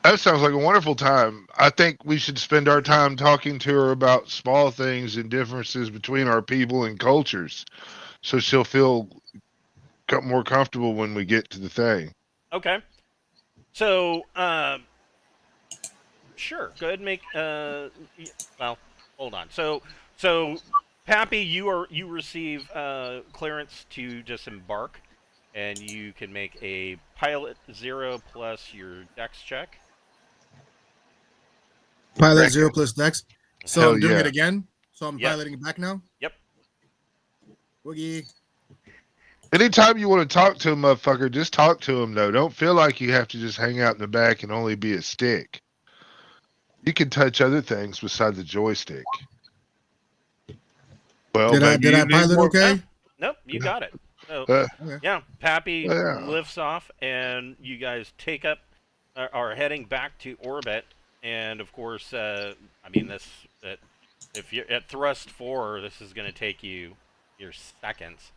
D: That sounds like a wonderful time. I think we should spend our time talking to her about small things and differences between our people and cultures, so she'll feel more comfortable when we get to the thing.
A: Okay. So, sure. Go ahead and make. Well, hold on. So, Pappy, you receive clearance to disembark, and you can make a pilot 0 plus your dex check.
E: Pilot 0 plus dex. So
D: Hell
E: I'm doing
D: yeah.
E: it again. So I'm
A: Yep.
E: piloting it back now.
A: Yep.
E: Woogie.
D: Anytime you want to talk to a motherfucker, just talk to him, though. Don't feel like you have to just hang out in the back and only be a stick. You can touch other things besides the joystick. Well,
E: Did I
D: maybe
E: pilot okay?
A: Nope, you got it. So,
E: Okay.
A: yeah, Pappy
D: Yeah.
A: lifts off, and you guys take up, are heading back to orbit. And of course, I mean, if you're at thrust 4, this is going to take you your seconds.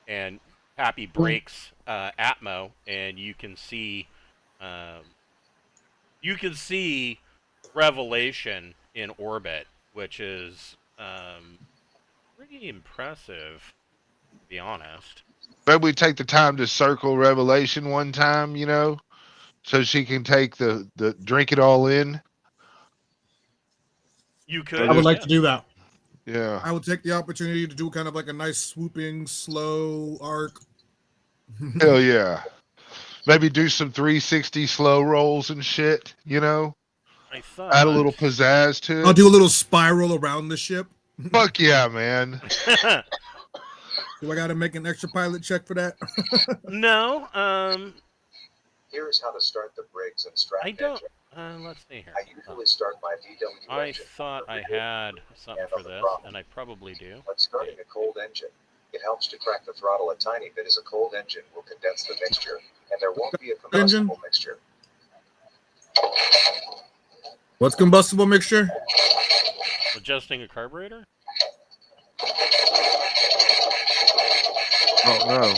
A: And Pappy breaks Atmo, and you can see Revelation in orbit, which is pretty impressive, to be honest.
D: Maybe we take the time to circle Revelation one time, so she can take the drink it all in.
A: You could.
E: I would like
A: yeah.
E: to do that.
D: Yeah.
E: I would take the opportunity to do kind of like a nice swooping, slow arc.
D: Hell yeah. Maybe do some 360 slow rolls and shit,
A: All I thought.
D: Add a little pizzazz to
E: I'll
D: it.
E: do a little spiral around the ship.
D: Fuck yeah, man.
E: Do I got to make an extra pilot check for that?
A: No.
F: Here is how to start the Briggs and Stratton
A: I don't.
F: engine.
A: Let's see here.
F: I usually start my VW
A: I
F: engine
A: thought I had something for this, and I probably do.
F: when starting a cold engine. It helps to crack the throttle a tiny bit as a cold engine will condense the mixture, and there won't be a combustible mixture.
E: What's combustible mixture?
A: Adjusting a carburetor?
D: Oh no.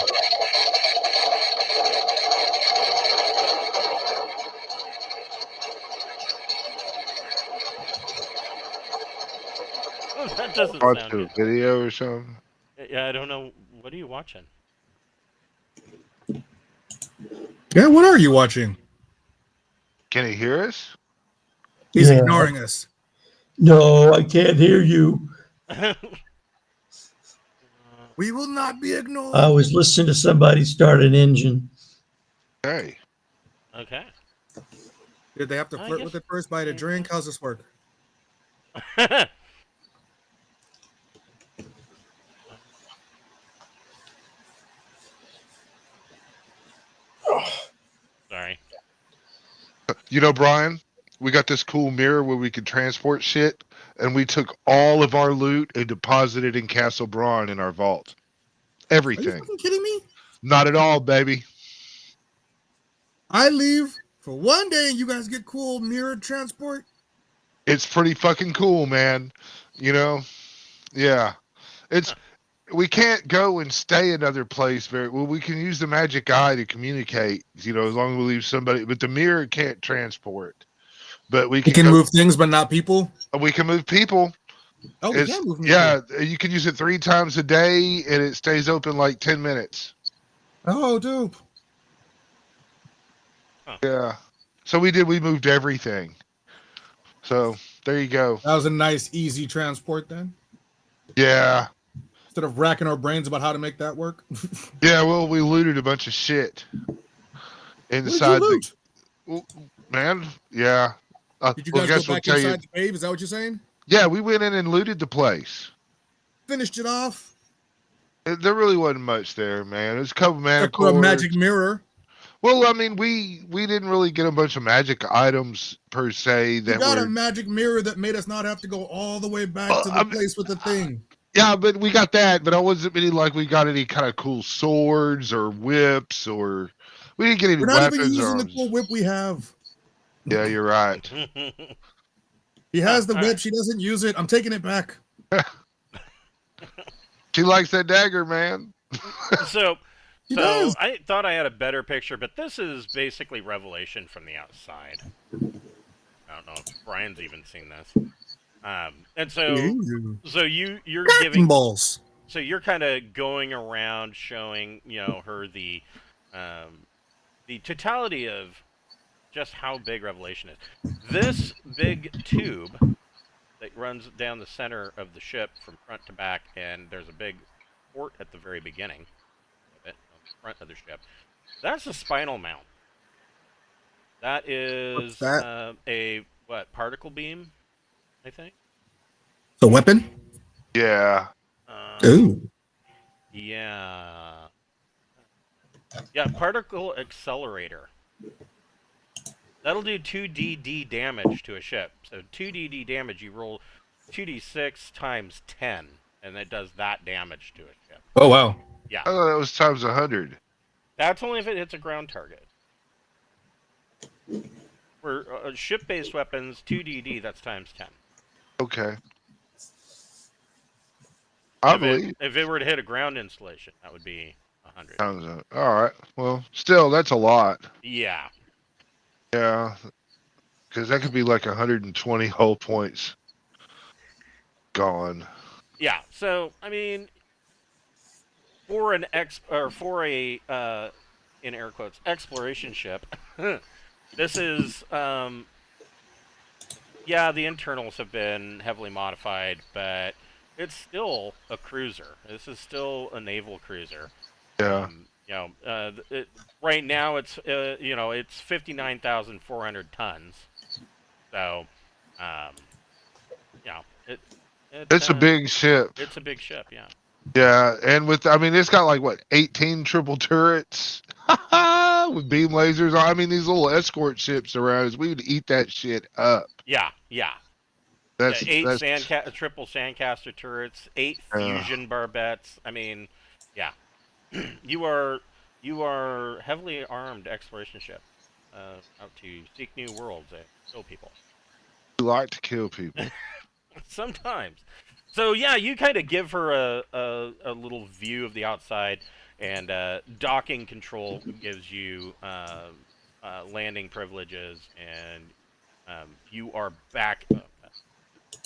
A: Oh, that doesn't
D: Watch
A: sound
D: a
A: good.
D: video or something.
A: Yeah, I don't know. What are you watching?
E: Yeah, what are you watching?
D: Can he hear us?
E: He's
C: Yeah.
E: ignoring us.
C: No, I can't hear you.
E: We will not be ignored.
C: I was listening to somebody start an engine.
D: Hey.
A: Okay.
E: Did they have to
A: I
E: flirt
A: guess-
E: with it first? Buy it a drink? How's this work?
A: Sorry.
D: You know, Brian, we got this cool mirror where we could transport shit, and we took all of our loot and deposited in Castle Braun in our vault.
E: Are you
D: Everything.
E: fucking kidding me?
D: Not at all, baby.
E: I leave for one day and you guys get cool mirror transport?
D: It's pretty fucking cool, man. You know? Yeah. It's we can't go and stay another place very well. We can use the magic eye to communicate, you know, as long as we leave somebody, but the mirror can't transport. But we
E: You
D: can
E: can
D: go,
E: move things, but not people.
D: we can move people.
E: Oh, we can move people.
D: Yeah, you can use it 3 times a day and it stays open like 10 minutes.
E: Oh, dude.
D: Yeah. So we moved everything. So there you go.
E: That was a nice, easy transport then.
D: Yeah.
E: Instead of racking our brains about how to make that work.
D: Yeah, well, we looted a bunch of shit
E: What did you
D: inside
E: loot?
D: man. Yeah.
E: Did you
D: well,
E: guys
D: guess
E: go
D: we'll
E: back
D: tell
E: inside the cave? Is that what you're saying?
D: Yeah, we went in and looted the place.
E: Finished it off.
D: There really wasn't much there, man. It was a couple mana
E: Except for a
D: cores.
E: magic mirror.
D: Well, I mean, we didn't really get a bunch of magic items per se.
E: You
D: That
E: got
D: were
E: a magic mirror that made us not have to go all the way back to the place with the thing.
D: Yeah, but we got that. But I wasn't really like we got any kind of cool swords or whips or we didn't get any
E: We're not
D: weapons.
E: even using the
D: arms.
E: cool whip we have.
D: Yeah, you're right.
E: He has the
A: all
E: whip.
A: right.
E: She doesn't use it. I'm taking it back.
D: She likes that dagger, man.
A: So
E: He does.
A: I thought I had a better picture, but this is basically Revelation from the outside. I don't know if Brian's even seen this. And so you're
E: Cracking
A: giving
E: balls.
A: so you're kind of going around showing her the totality of just how big Revelation is. This big tube that runs down the center of the ship from front to back, and there's a big port at the very beginning of it, on the front of the ship. That's a spinal mount. That is
E: What's that?
A: A particle beam, I think.
E: The weapon?
D: Yeah.
E: Ooh.
A: Yeah. Yeah, particle accelerator. That'll do 2d damage to a ship. So 2d damage, you roll 2d6 times 10, and it does that damage to a ship.
E: Oh, wow.
A: Yeah.
D: Oh, that was times 100.
A: That's only if it hits a ground target. For ship-based weapons, 2d, that's times 10.
D: Okay. I believe.
A: If it were to hit a ground installation, that would be 100.
D: All right. Well, still, that's a lot.
A: Yeah.
D: Yeah. Because that could be like 120 hull points gone.
A: Yeah. So, I mean, for a in air quotes exploration ship, this is yeah, the internals have been heavily modified, but it's still a cruiser. This is still a naval cruiser.
D: Yeah.
A: Right now it's it's 59,400 tons. So, yeah,
D: It's a big ship.
A: it's a big ship. Yeah.
D: Yeah, and I mean, it's got like what 18 triple turrets with beam lasers. I mean, these little escort ships around us. We would eat that shit up.
A: Yeah. Yeah. Yeah,
D: That's
A: 8
D: that's
A: triple sandcaster turrets, 8 fusion barbettes. I mean, yeah, you are heavily armed exploration ship out to seek new worlds and kill people.
D: we like to kill people.
A: Sometimes. So yeah, you kind of give her a little view of the outside, and docking control gives you landing privileges, and you are back.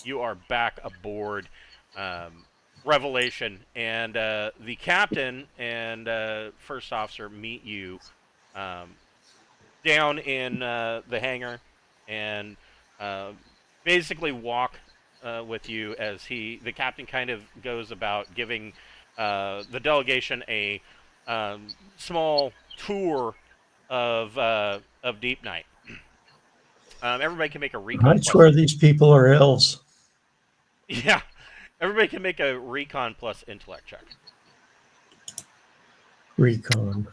A: You are back aboard Revelation, and the captain and first officer meet you um, down in the hangar, and basically walk with you as the captain kind of goes about giving the delegation a small tour of Deepnight. Everybody can make a recon
C: I
A: plus.
C: swear these people are elves.
A: Yeah, everybody can make a recon plus intellect check.
C: Recon.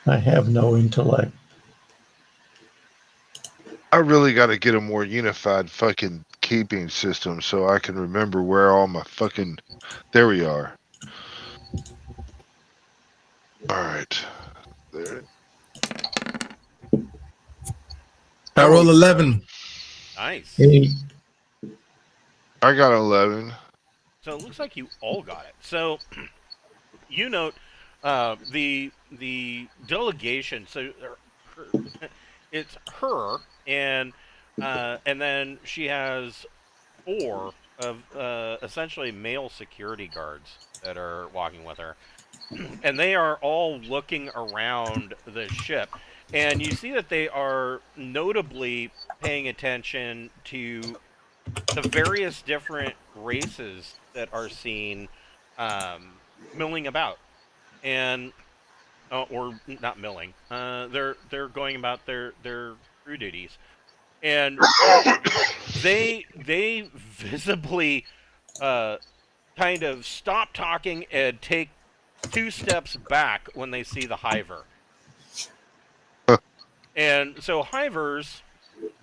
C: I have no intellect.
D: I really got to get a more unified fucking keeping system so I can remember where all my fucking. There we are. All right. There.
E: I roll 11.
A: Nice.
C: Hey,
D: I got 11.
A: So it looks like you all got it. So you note the delegation. So it's her, and then she has 4 of essentially male security guards that are walking with her, and they are all looking around the ship, and you see that they are notably paying attention to the various different races that are seen milling about, and or not milling. They're going about their crew duties, and they visibly kind of stop talking and take 2 steps back when they see the hiver. And so hivers,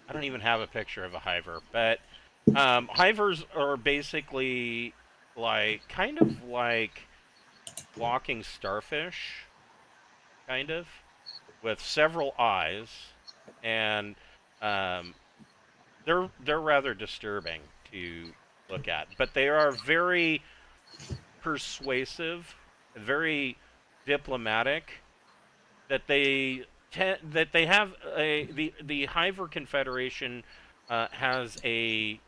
A: I don't even have a picture of a hiver, but hivers are basically kind of like walking starfish, kind of, with several eyes, and they're rather disturbing to look at. But they are very persuasive, very diplomatic. That they have the Hiver Confederation has a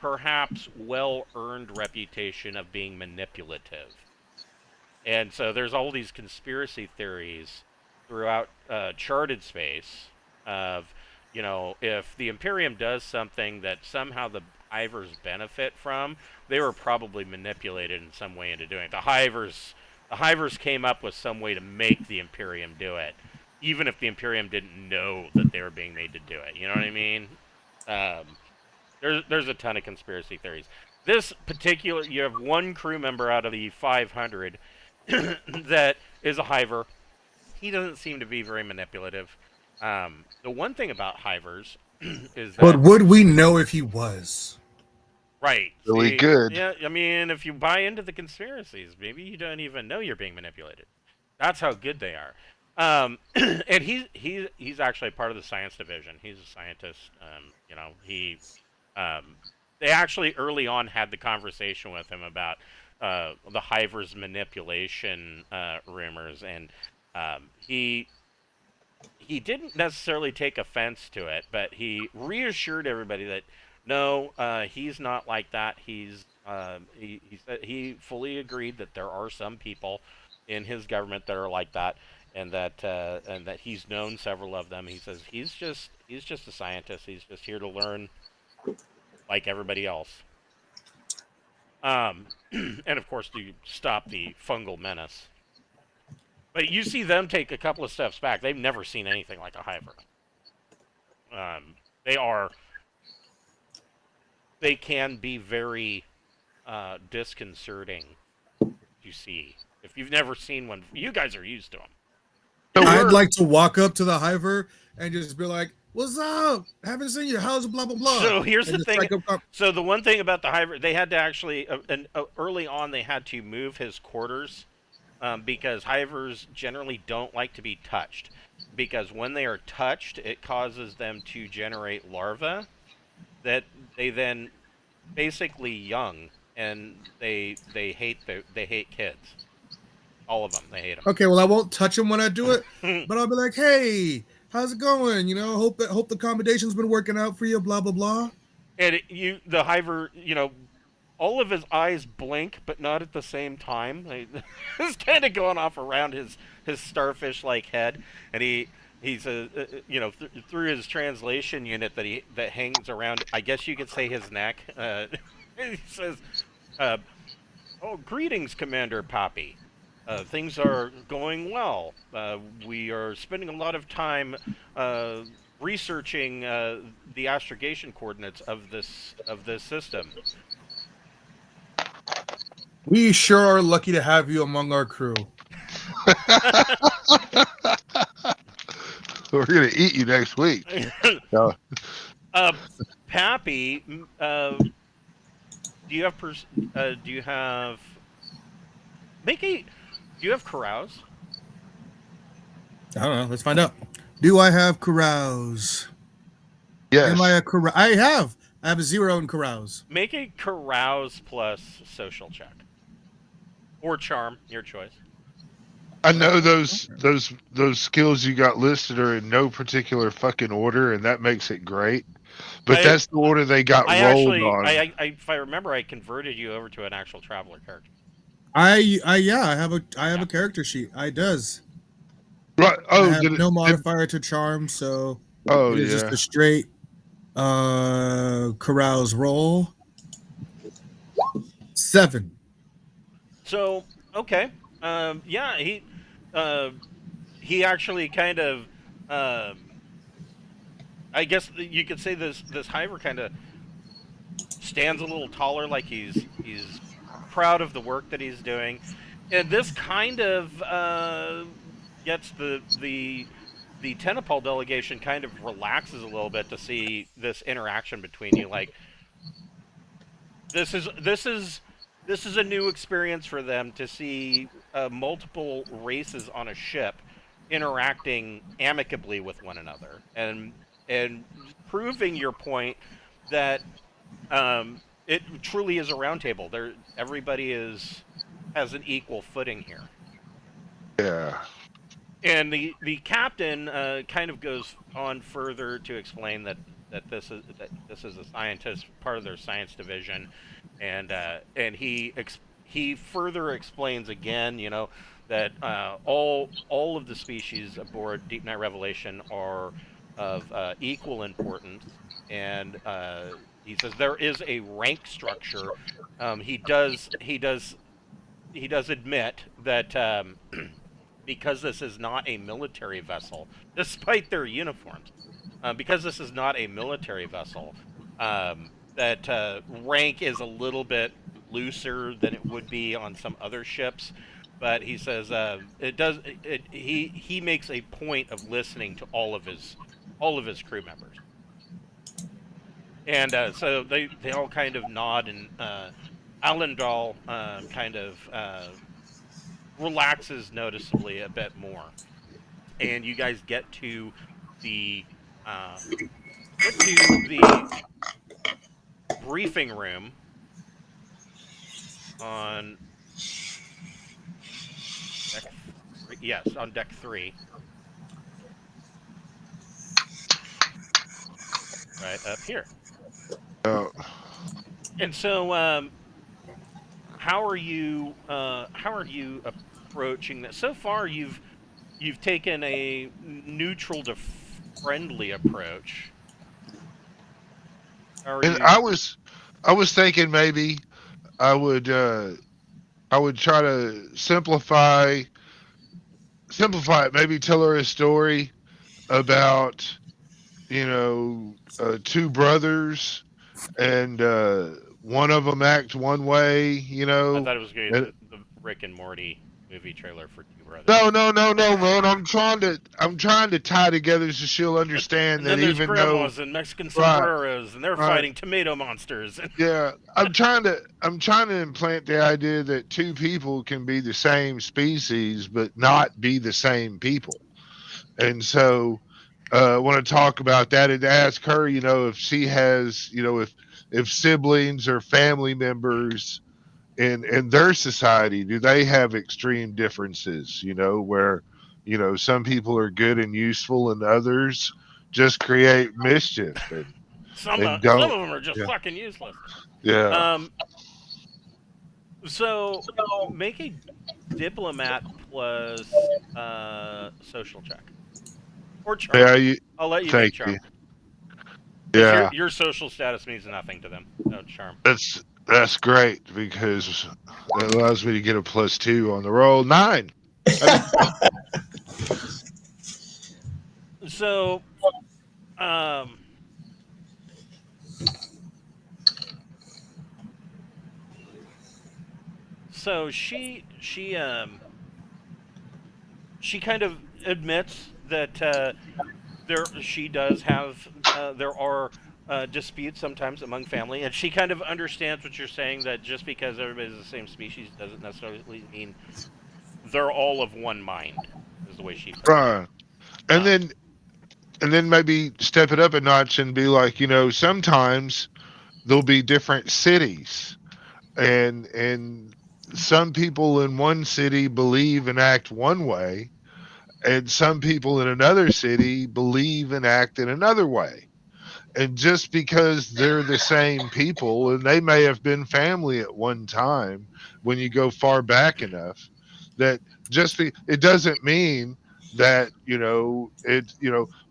A: perhaps well-earned reputation of being manipulative. And so there's all these conspiracy theories throughout charted space of, if the Imperium does something that somehow the Hivers benefit from, they were probably manipulated in some way into doing it. The Hivers came up with some way to make the Imperium do it, even if the Imperium didn't know that they were being made to do it. You know what I mean? There's a ton of conspiracy theories. This particular, you have 1 crew member out of the 500 that is a Hiver. He doesn't seem to be very manipulative. The one thing about Hivers is that...
E: But would we know if he was?
A: Right.
D: Really good.
A: Yeah, I mean, if you buy into the conspiracies, maybe you don't even know you're being manipulated. That's how good they are. And he's actually part of the science division. He's a scientist. They actually early on had the conversation with him about the Hivers manipulation rumors, and he didn't necessarily take offense to it, but he reassured everybody that no, he's not like that. He said he fully agreed that there are some people in his government that are like that, and that he's known several of them. He says he's just a scientist. He's just here to learn, like everybody else. And of course to stop the fungal menace. But you see them take a couple of steps back. They've never seen anything like a Hiver. They can be very disconcerting to see. If you've never seen one, you guys are used to them.
D: So
E: I'd
D: we're-
E: like to walk up to the hiver and just be like, "What's up? Haven't seen you. How's blah blah blah?"
A: So here's
E: And
A: the
E: just
A: thing.
E: strike up
A: So the one thing about the hiver, they had to actually, early on, they had to move his quarters because hivers generally don't like to be touched. Because when they are touched, it causes them to generate larvae that they then basically young, and they hate kids. All of them, they hate them.
E: Okay, well, I won't touch him when I do it, but I'll be like, "Hey, how's it going? You know, hope the accommodation's been working out for you. Blah blah blah."
A: And the hiver, all of his eyes blink, but not at the same time. It's kind of going off around his starfish-like head, and he says, through his translation unit that hangs around, I guess you could say his neck. He says, "Oh, greetings, Commander Poppy. Things are going well. We are spending a lot of time researching the astrogation coordinates of this system."
E: We sure are lucky to have you among our crew.
D: We're gonna eat you next week. No.
A: Pappy, do you have do you have carouse?
E: I don't know. Let's find out. Do I have carouse?
D: Yes.
E: Am I a carouse? I have a 0 in carouse.
A: Make a carouse plus social check. Or charm, your choice.
D: I know those skills you got listed are in no particular fucking order, and that makes it great. But that's the order they got rolled on.
A: If I remember, I converted you over to an actual traveler character.
E: I have a character sheet. I does.
D: Right.
E: I
D: Oh,
E: have no modifier to charm, so
D: oh
E: it is
D: yeah.
E: just a straight carouse roll. 7.
A: So okay, yeah, he actually kind of, I guess you could say this hiver kind of stands a little taller, like he's proud of the work that he's doing, and this kind of gets the Tenipal delegation kind of relaxes a little bit to see this interaction between you. Like, this is a new experience for them to see multiple races on a ship interacting amicably with one another, and proving your point that it truly is a round table. Everybody has an equal footing here.
D: Yeah.
A: And the captain kind of goes on further to explain that this is a scientist, part of their science division, and he further explains again, that all of the species aboard Deepnight Revelation are of equal importance, and he says there is a rank structure. He does admit that. Because this is not a military vessel, despite their uniforms, because this is not a military vessel, that rank is a little bit looser than it would be on some other ships. But he says he makes a point of listening to all of his crew members, and so they all kind of nod, and Alendal kind of relaxes noticeably a bit more, and you guys get to the briefing room on deck. Yes, on deck 3, right up here.
D: Oh.
A: And so, how are you approaching that? So far, you've taken a neutral to friendly approach. How are
D: And
A: you?
D: I was thinking maybe I would try to simplify it. Maybe tell her a story about two brothers, and one of them act one way,
A: I thought it was going to
D: and,
A: be the Rick and Morty movie trailer for Two Brothers.
D: no, man. I'm trying to tie together so she'll understand
A: And
D: that
A: then there's
D: even though,
A: grandmas and Mexican
D: right,
A: sombreros, and they're
D: right,
A: fighting tomato monsters.
D: yeah, I'm trying to implant the idea that two people can be the same species but not be the same people. And so I want to talk about that and ask her, if she has, if siblings or family members in their society, do they have extreme differences, where, some people are good and useful and others just create mischief
A: Some
D: and
A: of them
D: don't.
A: are just
D: Yeah.
A: fucking useless.
D: Yeah.
A: So make a diplomat plus social check or charm.
D: Yeah.
A: I'll let you make
D: Thank
A: charm
D: you.
A: because
D: Yeah.
A: your social status means nothing to them. No charm.
D: That's great because it allows me to get a +2 on the roll. 9.
A: So, um, so she kind of admits that she does have there are disputes sometimes among family, and she kind of understands what you're saying, that just because everybody's the same species doesn't necessarily mean they're all of one mind. Is the way she puts
D: Right. And
A: it.
D: then maybe step it up a notch and be like, sometimes there'll be different cities, and some people in one city believe and act one way, and some people in another city believe and act in another way. And just because they're the same people and they may have been family at one time, when you go far back enough, that it doesn't mean that,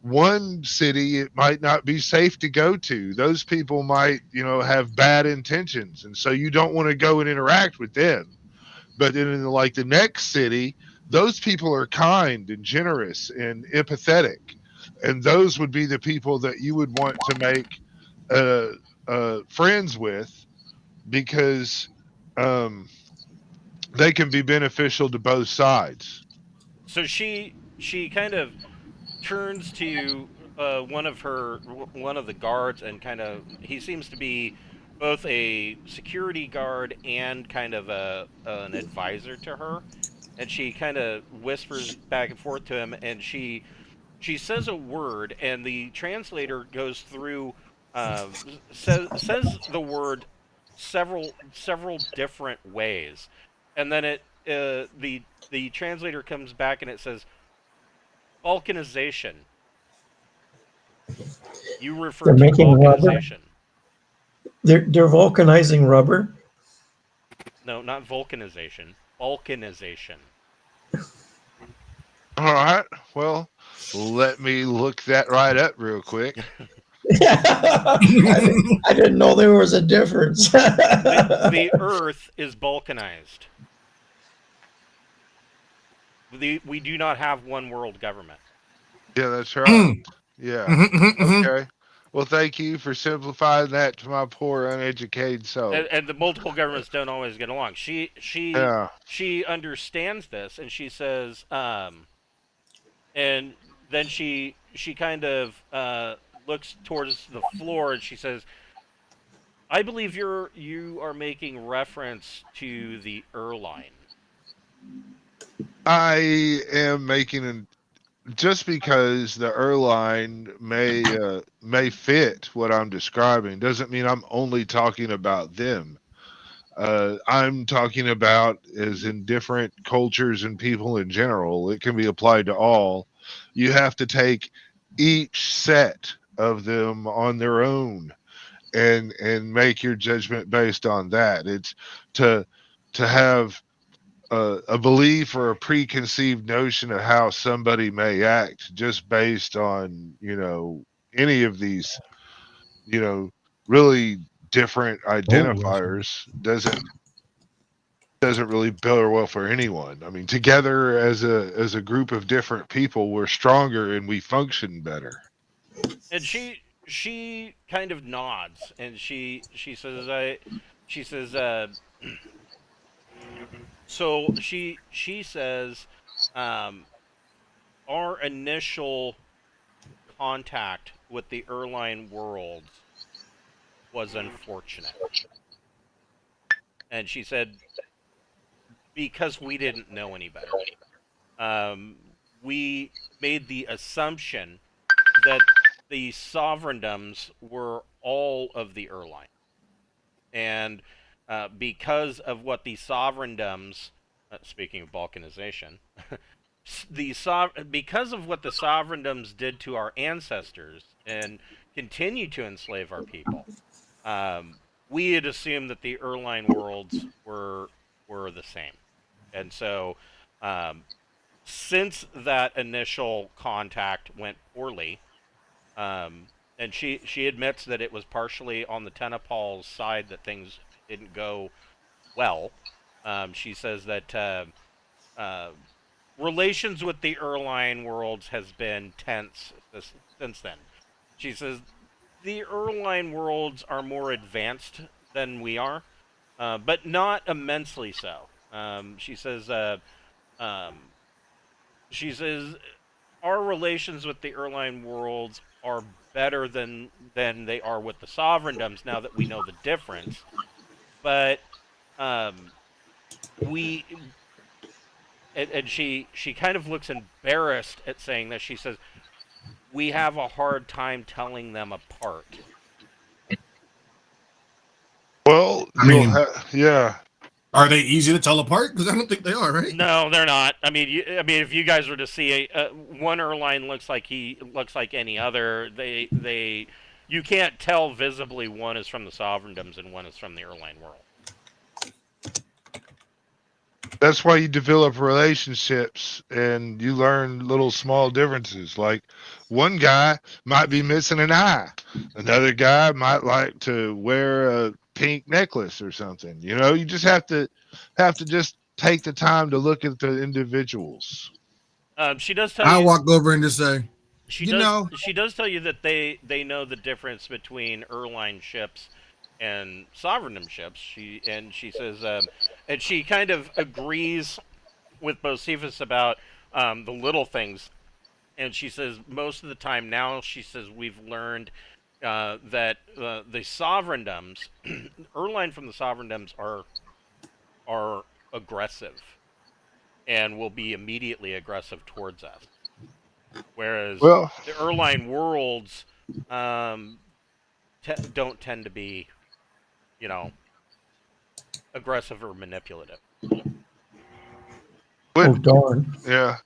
D: one city, it might not be safe to go to. Those people might, have bad intentions, and so you don't want to go and interact with them. But in like the next city, those people are kind and generous and empathetic, and those would be the people that you would want to make friends with, because um, they can be beneficial to both sides.
A: So she kind of turns to one of the guards, and kind of, he seems to be both a security guard and kind of an advisor to her, and she kind of whispers back and forth to him, and she says a word, and the translator goes through, says the word several different ways, and then the translator comes back and it says balkanization. You refer
C: They're
A: to
C: making rubber.
A: balkanization.
C: They're vulcanizing rubber.
A: No, not vulcanization. Balkanization.
D: All right. Well, let me look that right up real quick.
C: I didn't know there was a difference.
A: The Earth is balkanized. We do not have one world government.
D: Yeah, that's right. Yeah. Okay. Well, thank you for simplifying that to my poor uneducated soul.
A: And the multiple governments don't always get along.
D: Yeah.
A: She understands this, and she says, and then she kind of looks towards the floor, and she says, "I believe you are making reference to the Erline."
D: I am making just because the Erline may fit what I'm describing doesn't mean I'm only talking about them. I'm talking about as in different cultures and people in general. It can be applied to all. You have to take each set of them on their own and make your judgment based on that. It's to have a belief or a preconceived notion of how somebody may act just based on any of these really different identifiers doesn't really bode well for anyone. I mean, together as a group of different people, we're stronger and we function better.
A: And she kind of nods, and she says so she says um, our initial contact with the Erline Worlds was unfortunate, and she said because we didn't know any better, we made the assumption that the sovereigndoms were all of the Erline. And because of what the sovereigndoms, speaking of balkanization, because of what the sovereigndoms did to our ancestors and continue to enslave our people, we had assumed that the Erline worlds were the same. And so, since that initial contact went poorly, and she admits that it was partially on the Tenipal's side that things didn't go well. She says that relations with the Erline worlds has been tense since then. She says the Erline worlds are more advanced than we are, but not immensely so. She says she says our relations with the Erline worlds are better than they are with the sovereigndoms now that we know the difference. But we and she kind of looks embarrassed at saying this. She says we have a hard time telling them apart.
D: Well,
E: I mean,
D: yeah.
E: are they easy to tell apart? Because I don't think they are, right?
A: No, they're not. I mean, if you guys were to see one Erline looks like any other. You can't tell visibly one is from the Sovereigndoms and one is from the Erline world.
D: That's why you develop relationships and you learn little small differences. Like one guy might be missing an eye. Another guy might like to wear a pink necklace or something. You know, you just have to just take the time to look at the individuals.
A: She does tell
E: I
A: you.
E: walk over and just say,
A: She
E: you
A: does.
E: know,
A: She does tell you that they know the difference between Erline ships and Sovereigndom ships. She says, and she kind of agrees with Bocephus about the little things. And she says most of the time now, she says we've learned that the Sovereigndoms, Erline from the Sovereigndoms are aggressive and will be immediately aggressive towards us. Whereas the Erline worlds don't tend to be, aggressive or manipulative.
C: Oh, darn.
D: Yeah.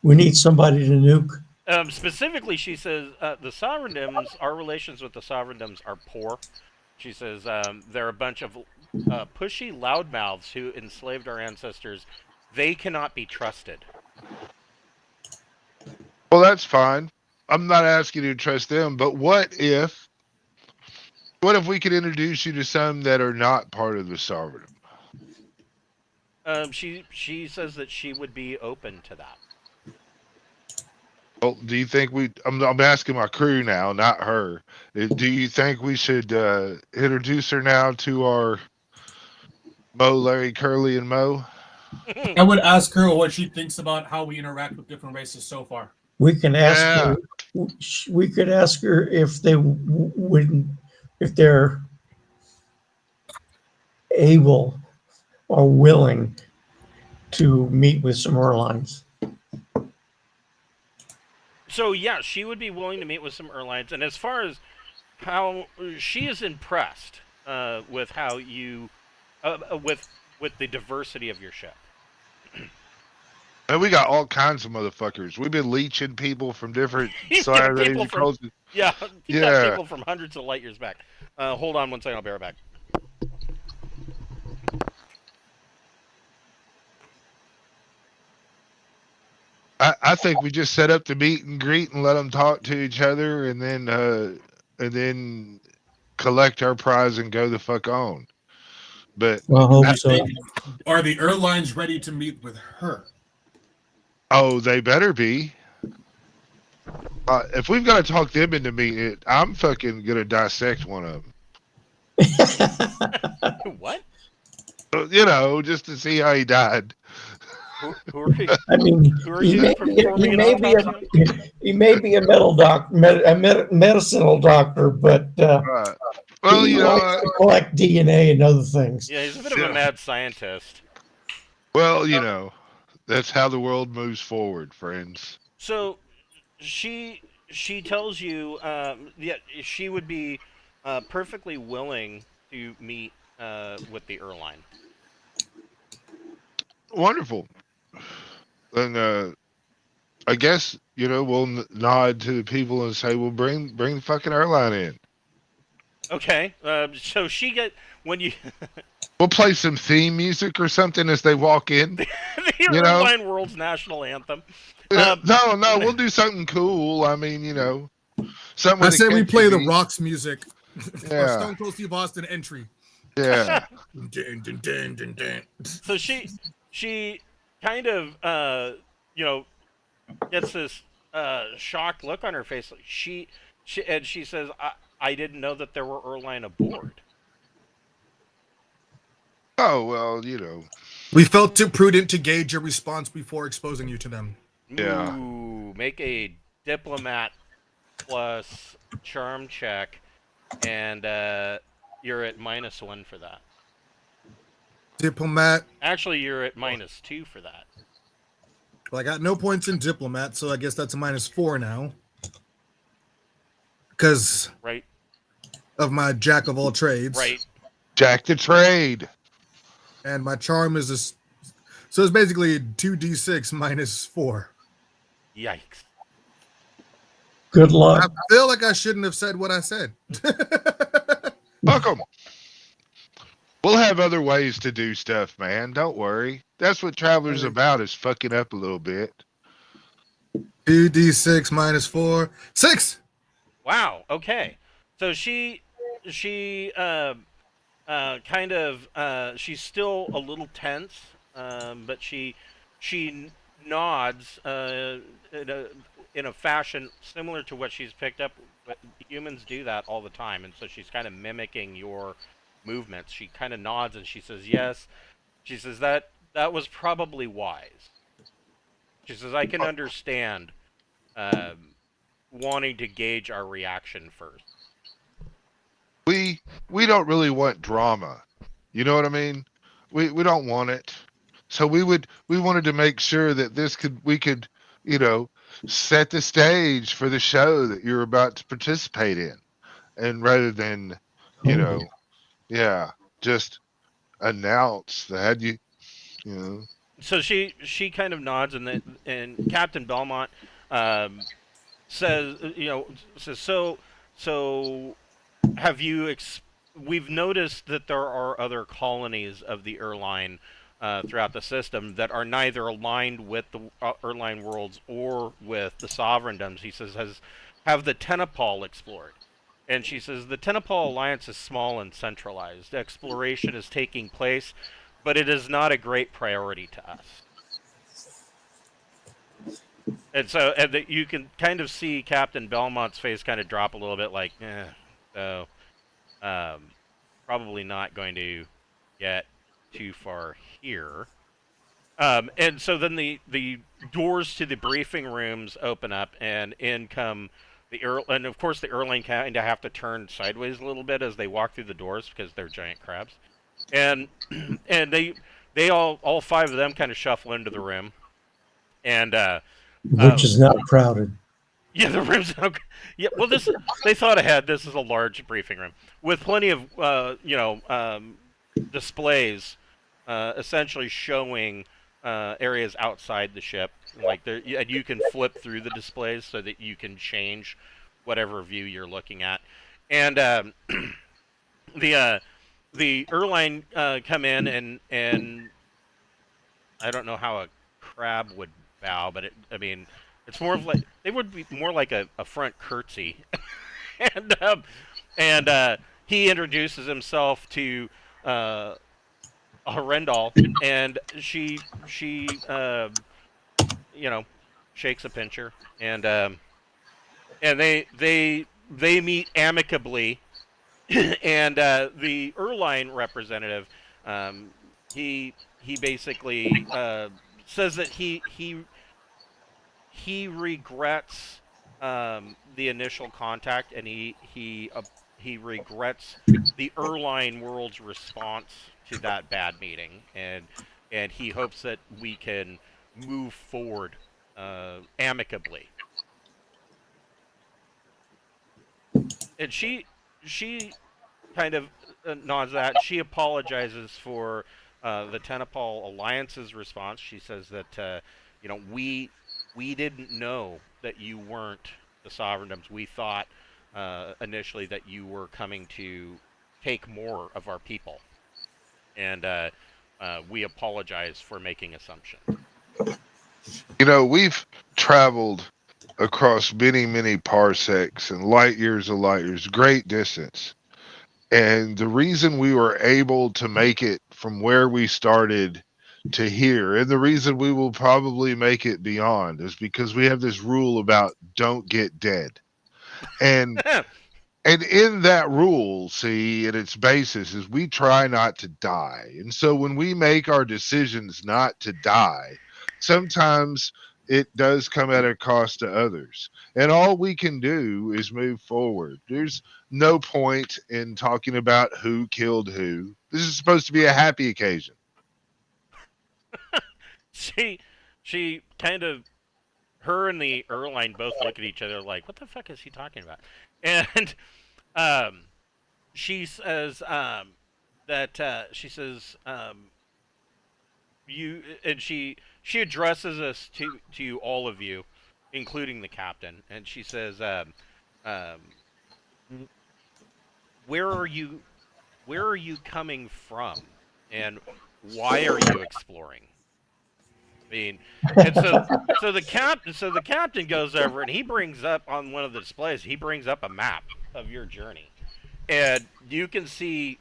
C: We need somebody to nuke.
A: Specifically, she says the Sovereigndoms, our relations with the Sovereigndoms are poor. She says they're a bunch of pushy loudmouths who enslaved our ancestors. They cannot be trusted.
D: Well, that's fine. I'm not asking you to trust them, but what if we could introduce you to some that are not part of the Sovereigndom?
A: She says that she would be open to that.
D: Well, do you think I'm asking my crew now, not her. Do you think we should introduce her now to our Mo, Larry, Curly, and Mo?
G: I would ask her what she thinks about how we interact with different races so far.
C: We can ask her. We could ask her if they wouldn't, if they're able or willing to meet with some Erlines.
A: So yeah, she would be willing to meet with some Erlines, and as far as how she is impressed with how you with the diversity of your ship.
D: And we got all kinds of motherfuckers. We've been leeching people from different sides of cultures.
A: Yeah, you got people from hundreds of light years back. Hold on one second, I'll be right back.
D: I think we just set up the meet and greet and let them talk to each other, and then collect our prize and go the fuck on. But
C: I hope so.
G: Are the Erlines ready to meet with her?
D: Oh, they better be. If we've got to talk them into meeting it, I'm fucking gonna dissect one of them.
A: What?
D: You know, just to see how he died.
A: Who are you?
C: I mean,
A: Who are
C: he
A: you
C: may,
A: performing
C: he
A: an
C: may be
A: autopsy on?
C: he may be a medicinal doctor, but
D: Right. Well,
C: he
D: you know,
C: likes to collect DNA and other things.
A: Yeah, he's a bit of a
D: Yeah.
A: mad scientist.
D: well, you know, that's how the world moves forward, friends.
A: So she tells you yeah, she would be perfectly willing to meet with the Erline.
D: Wonderful. And I guess you know we'll nod to the people and say, "Well, bring the fucking airline in."
A: Okay, so she get when you
D: We'll play some theme music or something as they walk in.
A: the
D: You know?
A: Erline Worlds national anthem.
D: No, we'll do something cool. I mean, you know, something.
E: I
D: with a
E: say we
D: catchy
E: play the
D: beat.
E: Rocks music.
D: Yeah.
E: Stone Cold Steve Austin entry.
D: Yeah.
E: Dun, dun, dun, dun, dun.
A: So she kind of you know gets this shocked look on her face. Like she says, I didn't know that there were Erline aboard.
D: Oh well, you know.
E: We felt too prudent to gauge your response before exposing you to them.
D: Yeah.
A: Ooh, make a diplomat plus charm check, and you're at -1 for that.
E: Diplomat.
A: Actually, you're at -2 for that.
E: Well, I got no points in diplomat, so I guess that's a -4 now. Because
A: Right,
E: of my jack of all trades.
A: right.
D: Jack the trade.
E: And my charm is this. So it's basically 2d6 -4.
A: Yikes.
C: Good
E: I
C: luck.
E: feel like I shouldn't have said what I said.
D: Welcome. We'll have other ways to do stuff, man. Don't worry. That's what travelers about is fucking up a little bit.
E: 2d6 -4. 6!
A: Wow. Okay. So she kind of she's still a little tense, but she nods in a fashion similar to what she's picked up. But humans do that all the time, and so she's kind of mimicking your movements. She kind of nods and she says yes. She says that was probably wise. She says I can understand wanting to gauge our reaction first.
D: We don't really want drama. You know what I mean? We don't want it. So we wanted to make sure that we could, you know, set the stage for the show that you're about to participate in. And rather than, you know, yeah, just announce that you know.
A: So she kind of nods, and Captain Belmont says, so have you we've noticed that there are other colonies of the Erline throughout the system that are neither aligned with the Erline Worlds or with the Sovereigndoms. He says, have the Tenipal explored? And she says, the Tenipal Alliance is small and centralized. Exploration is taking place, but it is not a great priority to us. And so you can kind of see Captain Belmont's face kind of drop a little bit, like, so probably not going to get too far here. And so then the doors to the briefing rooms open up, and in come and of course the Erline kind of have to turn sideways a little bit as they walk through the doors because they're giant crabs, and they all five of them kind of shuffle into the room, and
C: Which is not crowded.
A: yeah, the room's okay. Yeah, well, they thought ahead. This is a large briefing room with plenty of displays, essentially showing areas outside the ship. Like there, and you can flip through the displays so that you can change whatever view you're looking at. And the Erline come in, and I don't know how a crab would bow, but I mean, it's more of like they would be more like a front curtsy, and he introduces himself to Rendall, and she shakes a pincher, and and they meet amicably, and the Erline representative, he basically says that he regrets the initial contact, and he regrets the Erline Worlds' response to that bad meeting, and he hopes that we can move forward amicably. And she kind of nods that. She apologizes for the Tenipal Alliance's response. She says that we didn't know that you weren't the Sovereigndoms. We thought initially that you were coming to take more of our people, and we apologize for making assumptions.
D: We've traveled across many, many parsecs and light years of light years, great distance. And the reason we were able to make it from where we started to here, and the reason we will probably make it beyond, is because we have this rule about don't get dead. And in that rule, see, at its basis is we try not to die. And so when we make our decisions not to die, sometimes it does come at a cost to others. And all we can do is move forward. There's no point in talking about who killed who. This is supposed to be a happy occasion.
A: She kind of, her and the Erline both look at each other like, what the fuck is he talking about? And she says she says you, and she addresses us to all of you, including the captain, and she says, where are you coming from, and why are you exploring? I mean, and so the captain goes over and he brings up on one of the displays. He brings up a map of your journey, and you can see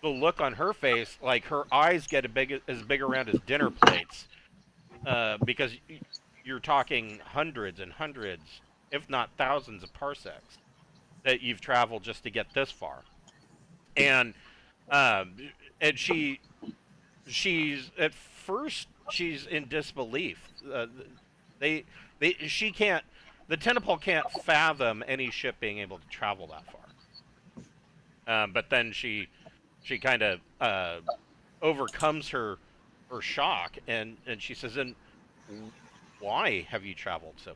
A: the look on her face, like her eyes get as big around as dinner plates, because you're talking hundreds and hundreds, if not thousands, of parsecs that you've traveled just to get this far, and she's at first. She's in disbelief. The Tenipal can't fathom any ship being able to travel that far. But then she kind of overcomes her shock, and she says, "And why have you traveled so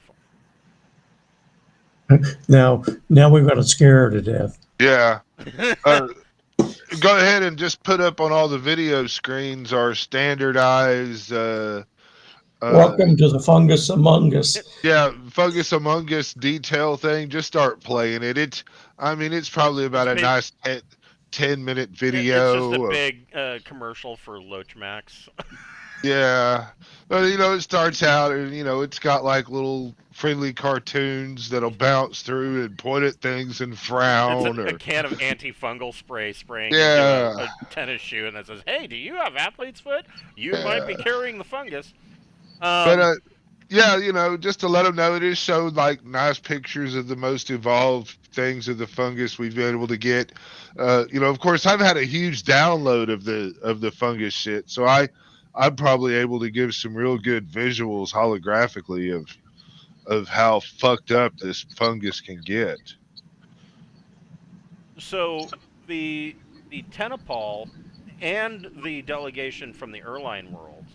A: far?"
C: Now we've got to scare her to death.
D: Yeah. Go ahead and just put up on all the video screens our standardized
C: Welcome to the Fungus Among Us.
D: Yeah, Fungus Among Us detail thing. Just start playing it. It's probably about a nice 10-minute video.
A: It's just a big commercial for Lochmax.
D: Yeah. But, it starts out and, it's got like little friendly cartoons that'll bounce through and point at things and frown.
A: It's a can of antifungal spray spraying into a tennis shoe, and that says, "Hey, do you have athlete's foot? You might be carrying the fungus."
D: But just to let them know, it is showed like nice pictures of the most evolved things of the fungus we've been able to get. Of course, I've had a huge download of the fungus shit, so I'm probably able to give some real good visuals holographically of how fucked up this fungus can get.
A: So the Tenipal and the delegation from the Erline Worlds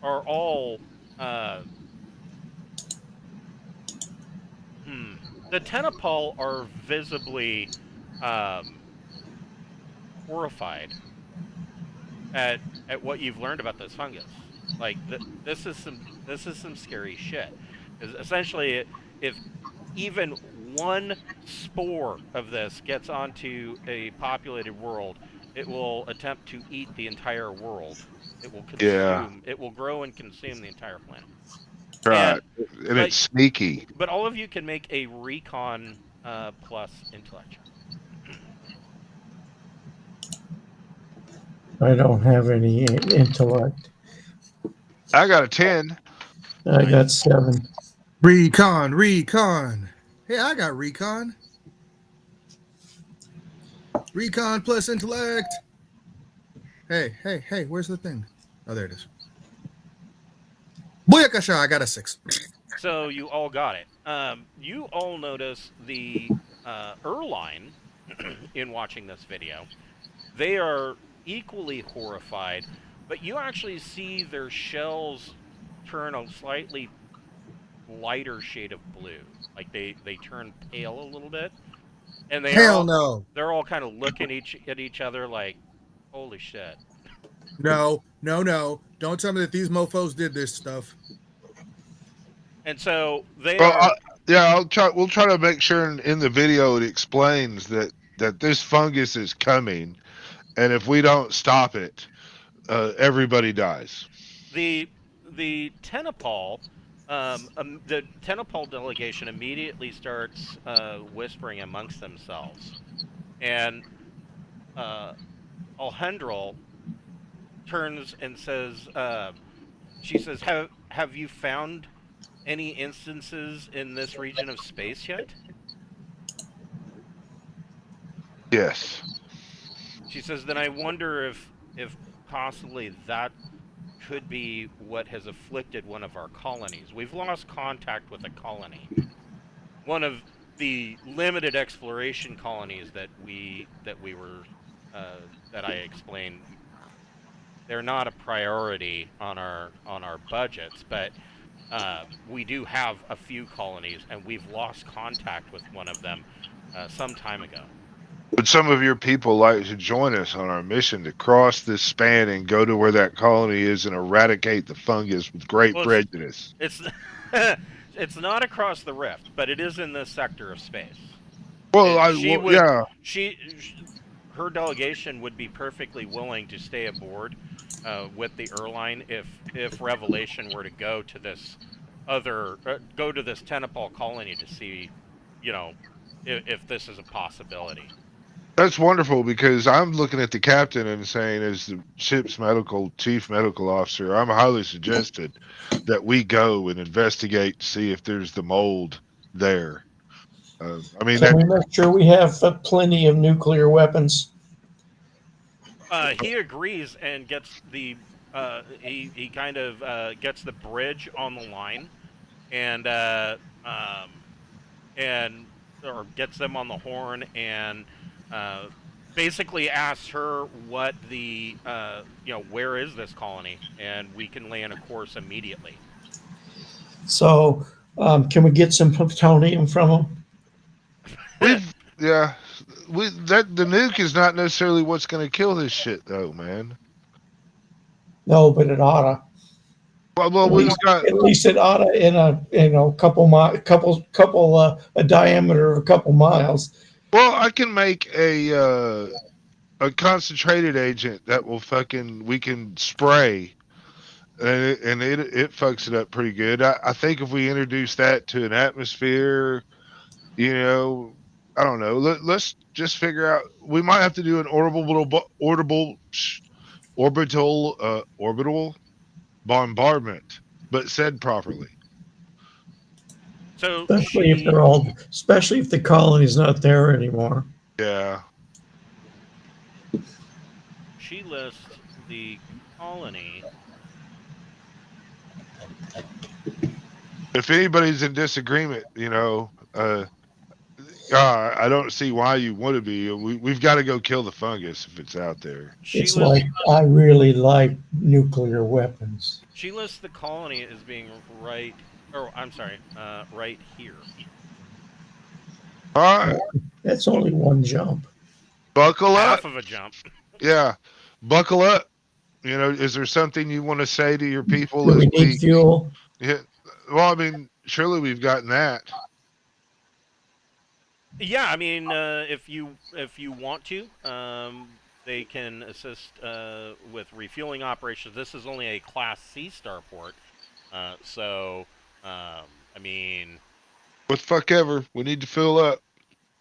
A: are all the Tenipal are visibly horrified at what you've learned about this fungus. Like this is some scary shit. Essentially, if even one spore of this gets onto a populated world, it will attempt to eat the entire world. It will consume. Yeah. It will grow and consume the entire planet.
D: Right, and it's sneaky.
A: But all of you can make a recon plus intellect.
C: I don't have any intellect.
D: I got a 10.
C: I got 7.
E: Recon. Hey, I got recon. Recon plus intellect. Hey, where's the thing? Oh, there it is. Booyakasha, I got a 6.
A: So you all got it. You all notice the Erline in watching this video. They are equally horrified, but you actually see their shells turn a slightly lighter shade of blue. Like they turn pale a little bit, and
E: Hell no.
A: they're all kind of looking at each other like, holy shit.
E: No. Don't tell me that these mofos did this stuff.
A: And so they
D: Well,
A: are.
D: we'll try to make sure in the video it explains that this fungus is coming, and if we don't stop it, everybody dies.
A: The Tenipal, the Tenipal delegation immediately starts whispering amongst themselves, and Alhendril turns and says, she says, have you found any instances in this region of space yet?
D: Yes.
A: She says, then I wonder if possibly that could be what has afflicted one of our colonies. We've lost contact with a colony. One of the limited exploration colonies that we were that I explained. They're not a priority on our budgets, but we do have a few colonies, and we've lost contact with one of them some time ago.
D: Would some of your people like to join us on our mission to cross this span and go to where that colony is and eradicate the fungus with great prejudice?
A: It's it's not across the rift, but it is in this sector of space.
D: Well,
A: her delegation would be perfectly willing to stay aboard with the Erline if Revelation were to go to this this Tenipal colony to see, if this is a possibility.
D: That's wonderful, because I'm looking at the captain and saying, as the ship's chief medical officer, I'm highly suggested that we go and investigate to see if there's the mold there.
C: Can we make sure we have plenty of nuclear weapons?
A: He agrees and gets the he kind of gets the bridge on the line, and or gets them on the horn, and basically asks her what the where is this colony, and we can lay in a course immediately.
C: So can we get some plutonium from them?
D: The nuke is not necessarily what's going to kill this shit, though, man.
C: No, but it oughta.
D: Well,
C: at least it oughta in a a diameter of a couple miles.
D: Well, I can make a concentrated agent that we can spray, and it fucks it up pretty good. I think if we introduce that to an atmosphere, I don't know. Let's just figure out. We might have to do an orbital bombardment, but said properly.
A: So
C: especially if the colony's not there anymore.
D: Yeah.
A: She lists the colony.
D: If anybody's in disagreement, I don't see why you want to be. We've got to go kill the fungus if it's out there.
C: I really like nuclear weapons.
A: She lists the colony as being right here.
D: All right.
C: That's only one jump.
D: Buckle up.
A: Half of a jump.
D: Yeah. Buckle up. Is there something you want to say to your people?
C: Do we need fuel?
D: Yeah. Well, surely we've gotten that.
A: Yeah, if you want to, they can assist with refueling operations. This is only a Class C starport,
D: what the fuck ever. We need to fill up.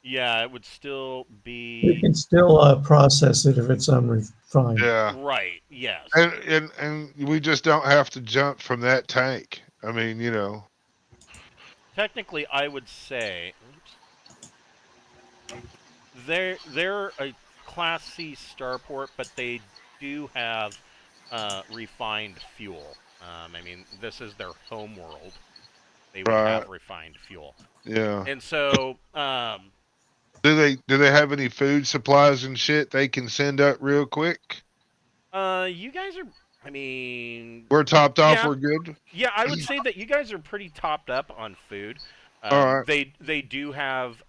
A: Yeah, it would still be.
C: We can still process it if it's unrefined.
D: Yeah.
A: Right. Yes.
D: And we just don't have to jump from that tank.
A: technically, I would say they're a Class C starport, but they do have refined fuel. I mean, this is their home world. They would
D: Right.
A: have refined fuel,
D: Yeah.
A: and so
D: Do they have any food supplies and shit they can send up real quick?
A: you guys are. I mean,
D: We're topped off.
A: yeah,
D: We're good.
A: yeah. I would say that you guys are pretty topped up on food.
D: All right.
A: They do have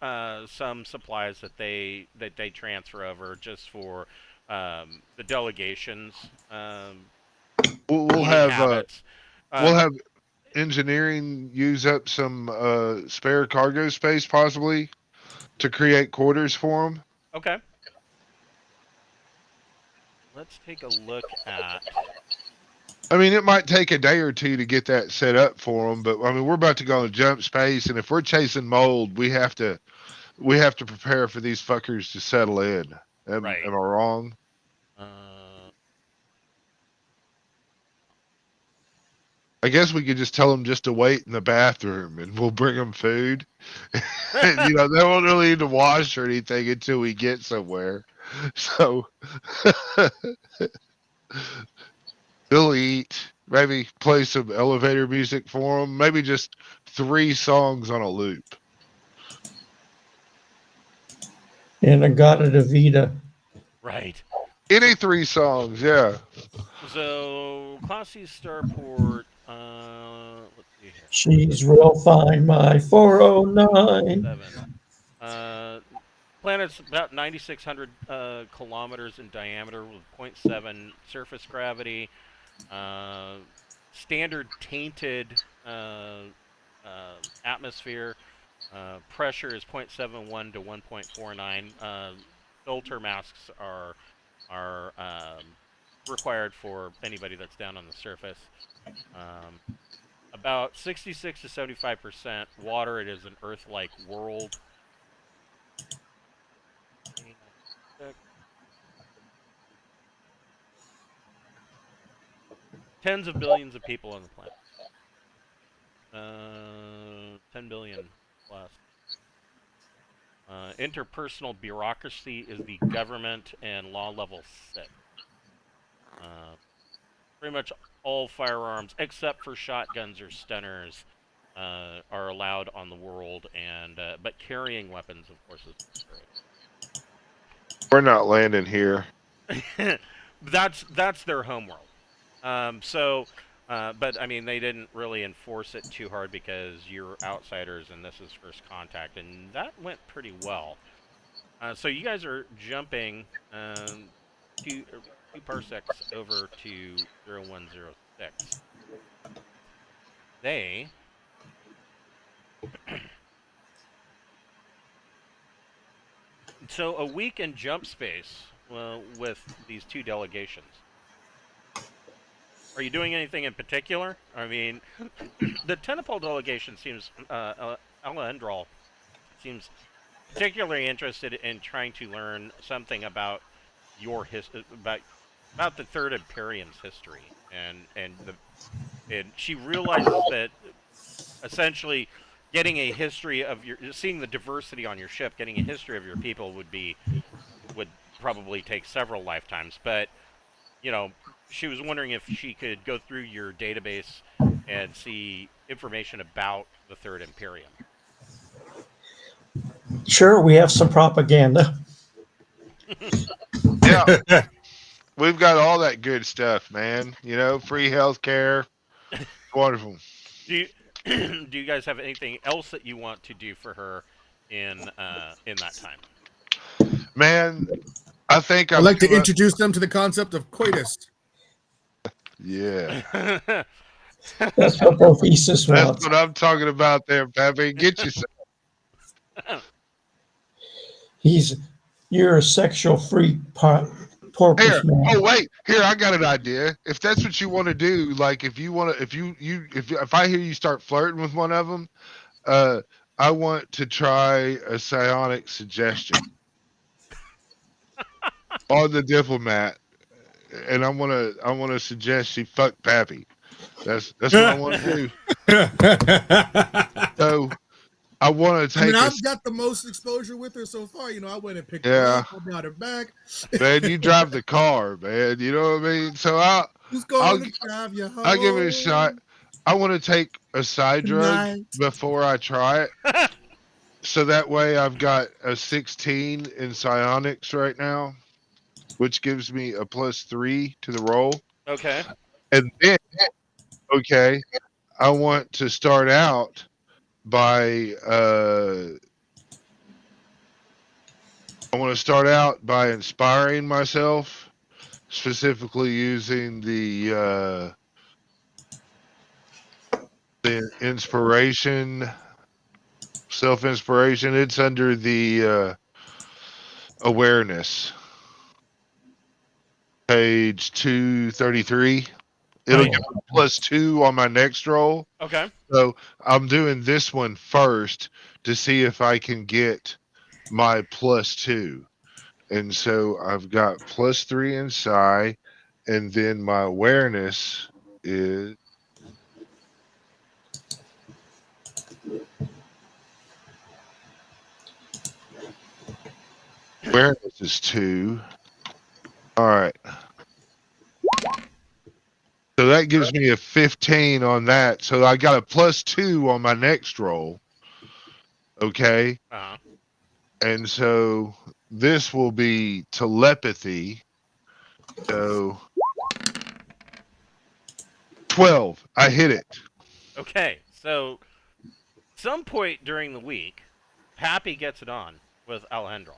A: some supplies that they transfer over just for the delegations.
D: We'll
A: Eating
D: have
A: habits.
D: we'll have engineering use up some spare cargo space possibly to create quarters for them.
A: Okay. Let's take a look at.
D: I mean, it might take a day or two to get that set up for them, but I mean, we're about to go on jump space, and if we're chasing mold, we have to prepare for these fuckers to settle in.
A: Right.
D: Am I wrong? I guess we could just tell them just to wait in the bathroom, and we'll bring them food. And, you know, they won't really need to wash or anything until we get somewhere. So they'll eat. Maybe play some elevator music for them. Maybe just 3 songs on a loop.
C: And Agata Davida.
A: Right.
D: Any 3 songs, yeah.
A: So Class C starport. Let's see here.
C: She's real fine, my 409.
A: 7. Planet's about 9,600 kilometers in diameter with 0.7 surface gravity. Standard tainted atmosphere. Pressure is 0.71 to 1.49. Filter masks are required for anybody that's down on the surface. About 66 to 75% water. It is an Earth-like world. Tens of billions of people on the planet. 10 billion plus. Interpersonal bureaucracy is the government and law level 6. Pretty much all firearms, except for shotguns or stunners, are allowed on the world, and but carrying weapons, of course, is discouraged.
D: We're not landing here.
A: That's their homeworld. But I mean, they didn't really enforce it too hard because you're outsiders and this is first contact, and that went pretty well. So you guys are jumping 2 parsecs over to 0106. They so a week in jump space with these 2 delegations. Are you doing anything in particular? I mean, the Tenipal delegation seems, Elendral seems particularly interested in trying to learn something about your about the Third Imperium's history, and she realizes that essentially getting a history of seeing the diversity on your ship, getting a history of your people would probably take several lifetimes, but you know, she was wondering if she could go through your database and see information about the Third Imperium.
C: Sure, we have some propaganda.
D: Yeah. We've got all that good stuff, man. You know, free healthcare. Wonderful.
A: Do you guys have anything else that you want to do for her in that time?
D: Man, I think
E: I'd like to introduce them to the concept of coitus.
D: Yeah.
C: That's what Prophesis
D: That's
C: wants.
D: what I'm talking about there, Peppy. Get yourself.
C: You're a sexual freak, porpoise
D: Here.
C: man.
D: Oh wait, here I got an idea. If that's what you want to do, like if you want to, if I hear you start flirting with one of them, I want to try a psionic suggestion on the diplomat, and I want to suggest she fuck Pappy. That's what I want to do. So I want to
E: I mean,
D: take
E: I've got the most exposure with her so far. You know, I went and picked her
D: Yeah.
E: up, I brought her back.
D: man. You drive the car, man. You know what I mean? So
E: Who's
D: I'll
E: going to drive you home?
D: I'll give it a shot. I want to take a side drug
E: Tonight.
D: before I try it. So that way I've got a 16 in psionics right now, which gives me a +3 to the roll.
A: Okay.
D: And then, okay, I want to start out by inspiring myself, specifically using the inspiration, self-inspiration. It's under the awareness, page 233. It'll
A: Right.
D: give me +2 on my next roll.
A: Okay.
D: So I'm doing this one first to see if I can get my +2. And so I've got +3 in psi, and then my awareness is awareness is 2. All right. So that gives me a 15 on that. So I got a +2 on my next roll. Okay.
A: Uh-huh.
D: And so this will be telepathy. So 12. I hit it.
A: Okay. So, some point during the week, Pappy gets it on with Alejandro.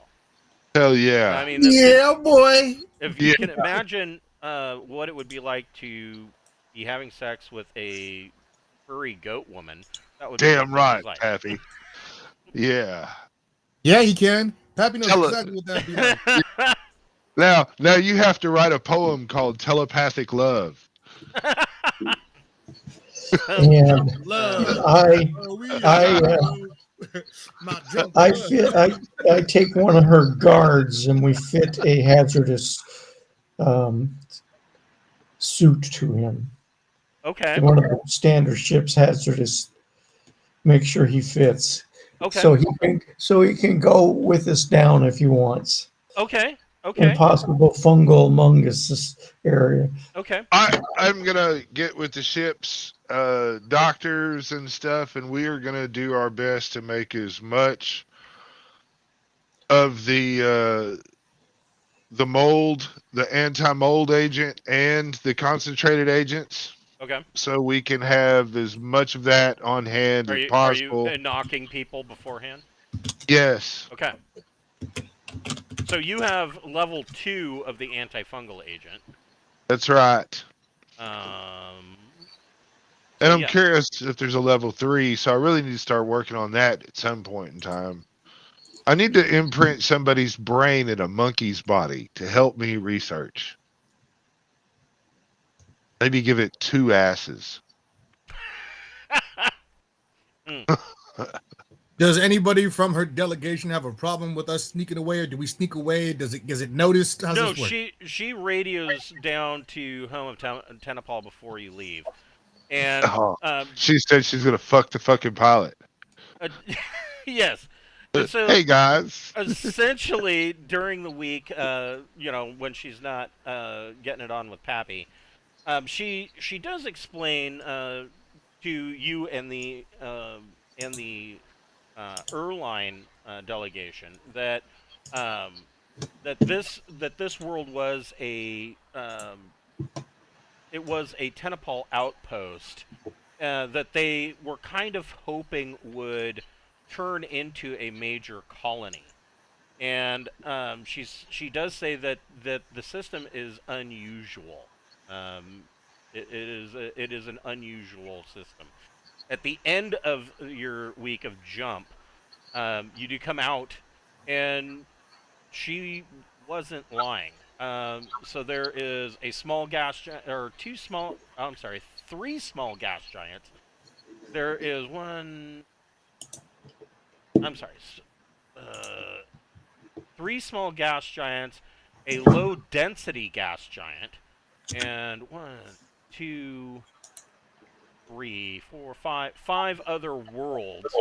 D: Hell yeah.
A: I mean, this
E: Yeah, boy.
A: if you
D: Yeah.
A: can imagine what it would be like to be having sex with a furry goat woman, that would be
D: Damn
A: what this
D: right,
A: is like.
D: Pappy. Yeah.
E: Yeah, he can. Pappy knows
D: Tell it.
E: exactly what that'd be like.
D: Now you have to write a poem called Telepathic Love.
C: And
E: Love.
C: I
E: I not drunk.
C: I
E: love.
C: fit I take one of her guards and we fit a hazardous suit to him.
A: Okay.
C: One of the standard ship's hazardous. Make sure he fits.
A: Okay.
C: So he can go with us down if he wants.
A: Okay. Okay.
C: Impossible fungal mungus area.
A: Okay.
D: I'm gonna get with the ship's doctors and stuff, and we are gonna do our best to make as much of the mold, the anti-mold agent, and the concentrated agents,
A: Okay.
D: so we can have as much of that on hand
A: Are
D: as
A: you
D: possible.
A: knocking people beforehand?
D: Yes,
A: Okay. So you have level 2 of the antifungal agent.
D: that's right.
A: Um.
D: And I'm
A: yeah.
D: curious if there's a level 3, so I really need to start working on that at some point in time. I need to imprint somebody's brain in a monkey's body to help me research. Maybe give it 2 asses.
E: Does anybody from her delegation have a problem with us sneaking away, or do we sneak away? Does it noticed? How's
A: No,
E: this work?
A: she radios down to home of Tenipal before you leave, and
D: Oh, she said she's gonna fuck the fucking pilot.
A: yes. And so,
D: Hey guys.
A: essentially, during the week, when she's not getting it on with Pappy, she does explain to you and the Erline delegation that this world was a Tenipal outpost that they were kind of hoping would turn into a major colony. And she does say that the system is unusual. It is an unusual system. At the end of your week of jump, you do come out, and she wasn't lying. So there is a small gas or two small. Oh, I'm sorry, 3 small gas giants. There is one. I'm sorry. 3 small gas giants, a low density gas giant, and 1, 2, three, four, five other worlds,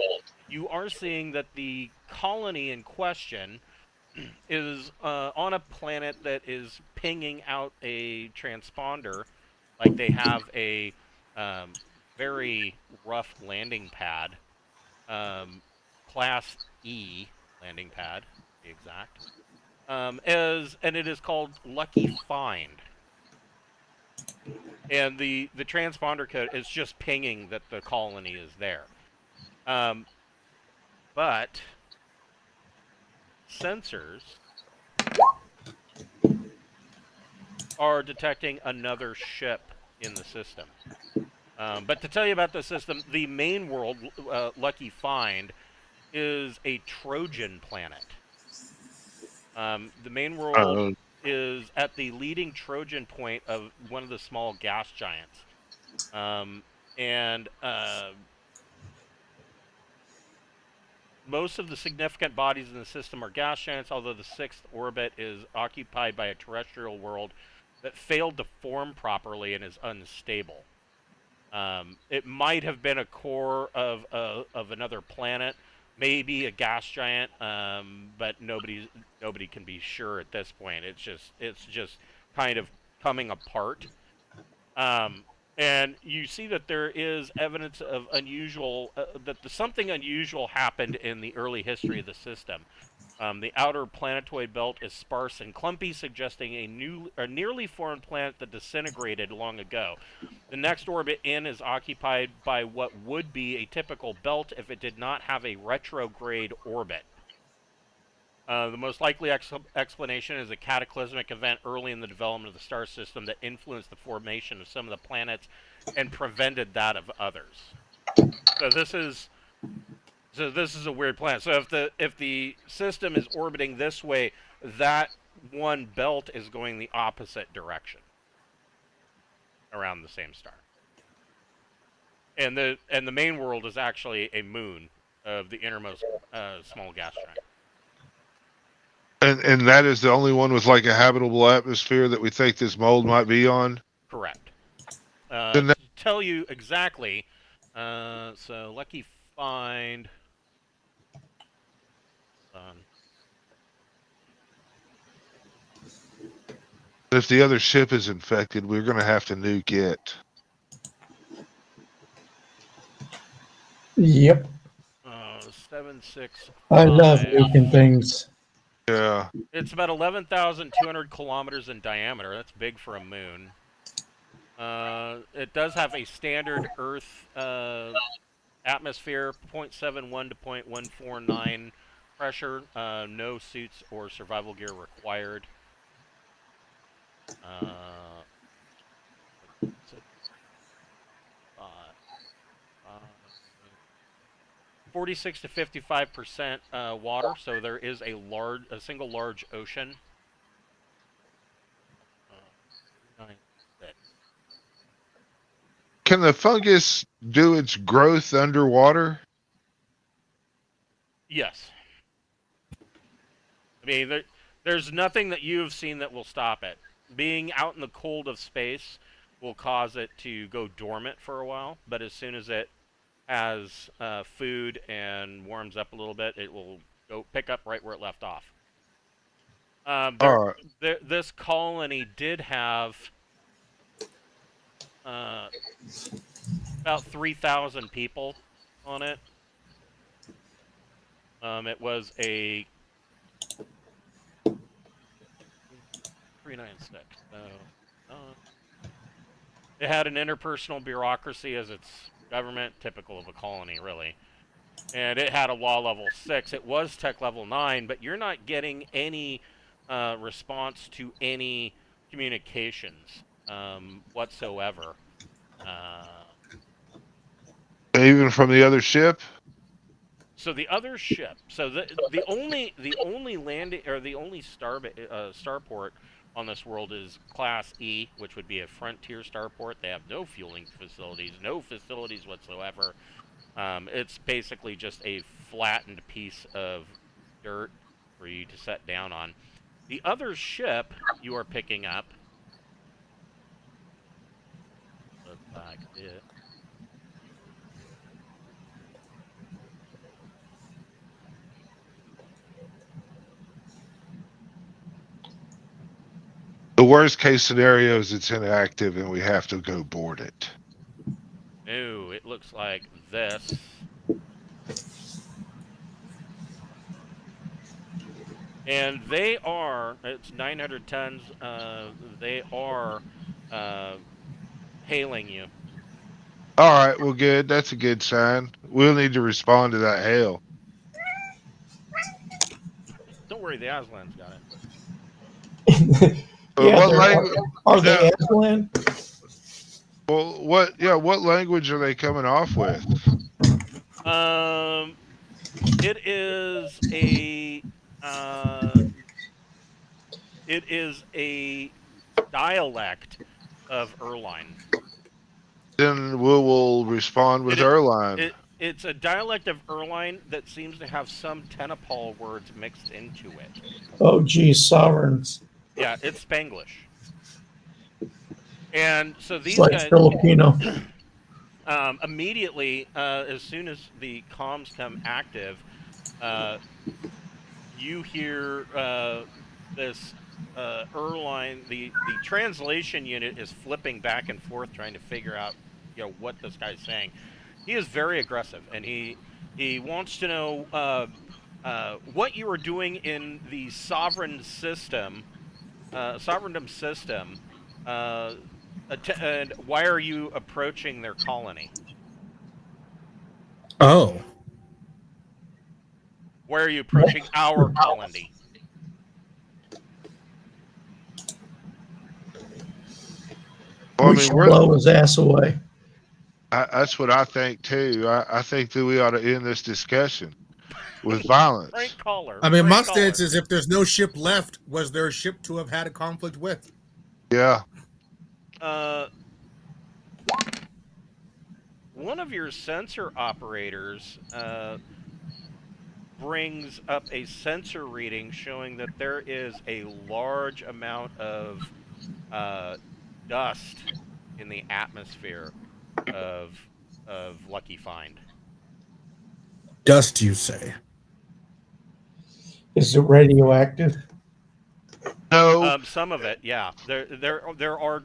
A: you are seeing that the colony in question is on a planet that is pinging out a transponder, like they have a very rough landing pad, class E landing pad, to be exact, and it is called Lucky Find. And the transponder code is just pinging that the colony is there. But sensors are detecting another ship in the system. But to tell you about the system, the main world, Lucky Find, is a Trojan planet. The main world is at the leading Trojan point of one of the small gas giants. And most of the significant bodies in the system are gas giants, although the sixth orbit is occupied by a terrestrial world that failed to form properly and is unstable. It might have been a core of another planet, maybe a gas giant, but nobody can be sure at this point. It's just kind of coming apart. And you see that there is evidence of unusual, something unusual happened in the early history of the system. The outer planetoid belt is sparse and clumpy, suggesting a nearly formed planet that disintegrated long ago. The next orbit in is occupied by what would be a typical belt if it did not have a retrograde orbit. The most likely explanation is a cataclysmic event early in the development of the star system that influenced the formation of some of the planets and prevented that of others. So this is a weird planet. So if the system is orbiting this way, that one belt is going the opposite direction around the same star. And the main world is actually a moon of the innermost small gas giant.
D: And that is the only one with like a habitable atmosphere that we think this mold might be on?
A: Correct. To tell you exactly, so Lucky Find.
D: If the other ship is infected, we're going to have to nuke it.
C: Yep.
A: 765.
C: I love nuking things.
D: Yeah.
A: It's about 11,200 kilometers in diameter. That's big for a moon. It does have a standard Earth atmosphere, 0.71 to 0.149 pressure. No suits or survival gear required. 46 to 55% water, so there is a single large ocean.
D: Can the fungus do its growth underwater?
A: Yes. I mean, there's nothing that you've seen that will stop it. Being out in the cold of space will cause it to go dormant for a while, but as soon as it has food and warms up a little bit, it will go pick up right where it left off. This colony did have about 3,000 people on it. It was a 396. So, it had an interpersonal bureaucracy as its government, typical of a colony, really. And it had a law level 6. It was tech level 9, but you're not getting any response to any communications whatsoever.
D: Even from the other ship?
A: So the other ship, so the only landing or the only starport on this world is Class E, which would be a frontier starport. They have no fueling facilities, no facilities whatsoever. It's basically just a flattened piece of dirt for you to set down on. The other ship you are picking up looks like it.
D: worst case scenario is it's inactive and we have to go board it.
A: No, it looks like this. And they are, it's 900 tons, they are hailing you.
D: All right, well, good. That's a good sign. We'll need to respond to that hail.
A: Don't worry, the Aslan's got it.
C: Yeah,
D: what
C: they're-
D: language?
C: are they
D: Yeah.
C: Aslan?
D: Well, what? Yeah, what language are they coming off with?
A: It is a dialect of Erline.
D: Then we'll respond with Erline.
A: It's a dialect of Erline that seems to have some Tenipal words mixed into it.
C: Oh, geez, sovereigns.
A: Yeah, it's Spanglish. And so
C: It's
A: these
C: like
A: guys
C: Filipino.
A: immediately, as soon as the comms come active, you hear this Erline. The translation unit is flipping back and forth, trying to figure out, what this guy's saying. He is very aggressive, and he wants to know what you are doing in the Sovereigndom system, and why are you approaching their colony?
E: Oh.
A: Why are you approaching our colony?
D: Well,
C: We should blow his ass away.
D: That's what I think too. I think that we ought to end this discussion with violence.
A: Frank Collar.
E: I mean,
A: Frank
E: my
A: Collar.
E: stance is if there's no ship left, was there a ship to have had a conflict with?
D: Yeah.
A: One of your sensor operators brings up a sensor reading showing that there is a large amount of dust in the atmosphere of Lucky Find.
E: Dust, you say?
C: Is it radioactive?
D: No.
A: Some of it, yeah. There are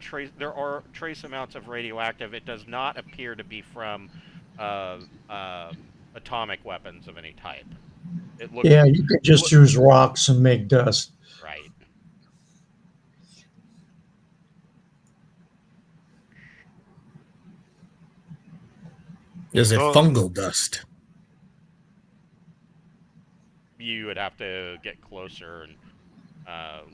A: trace amounts of radioactive. It does not appear to be from atomic weapons of any type. It looks,
C: Yeah, you could just use rocks and make dust.
A: right.
E: Is it
D: Oh.
E: fungal dust?
A: You would have to get closer and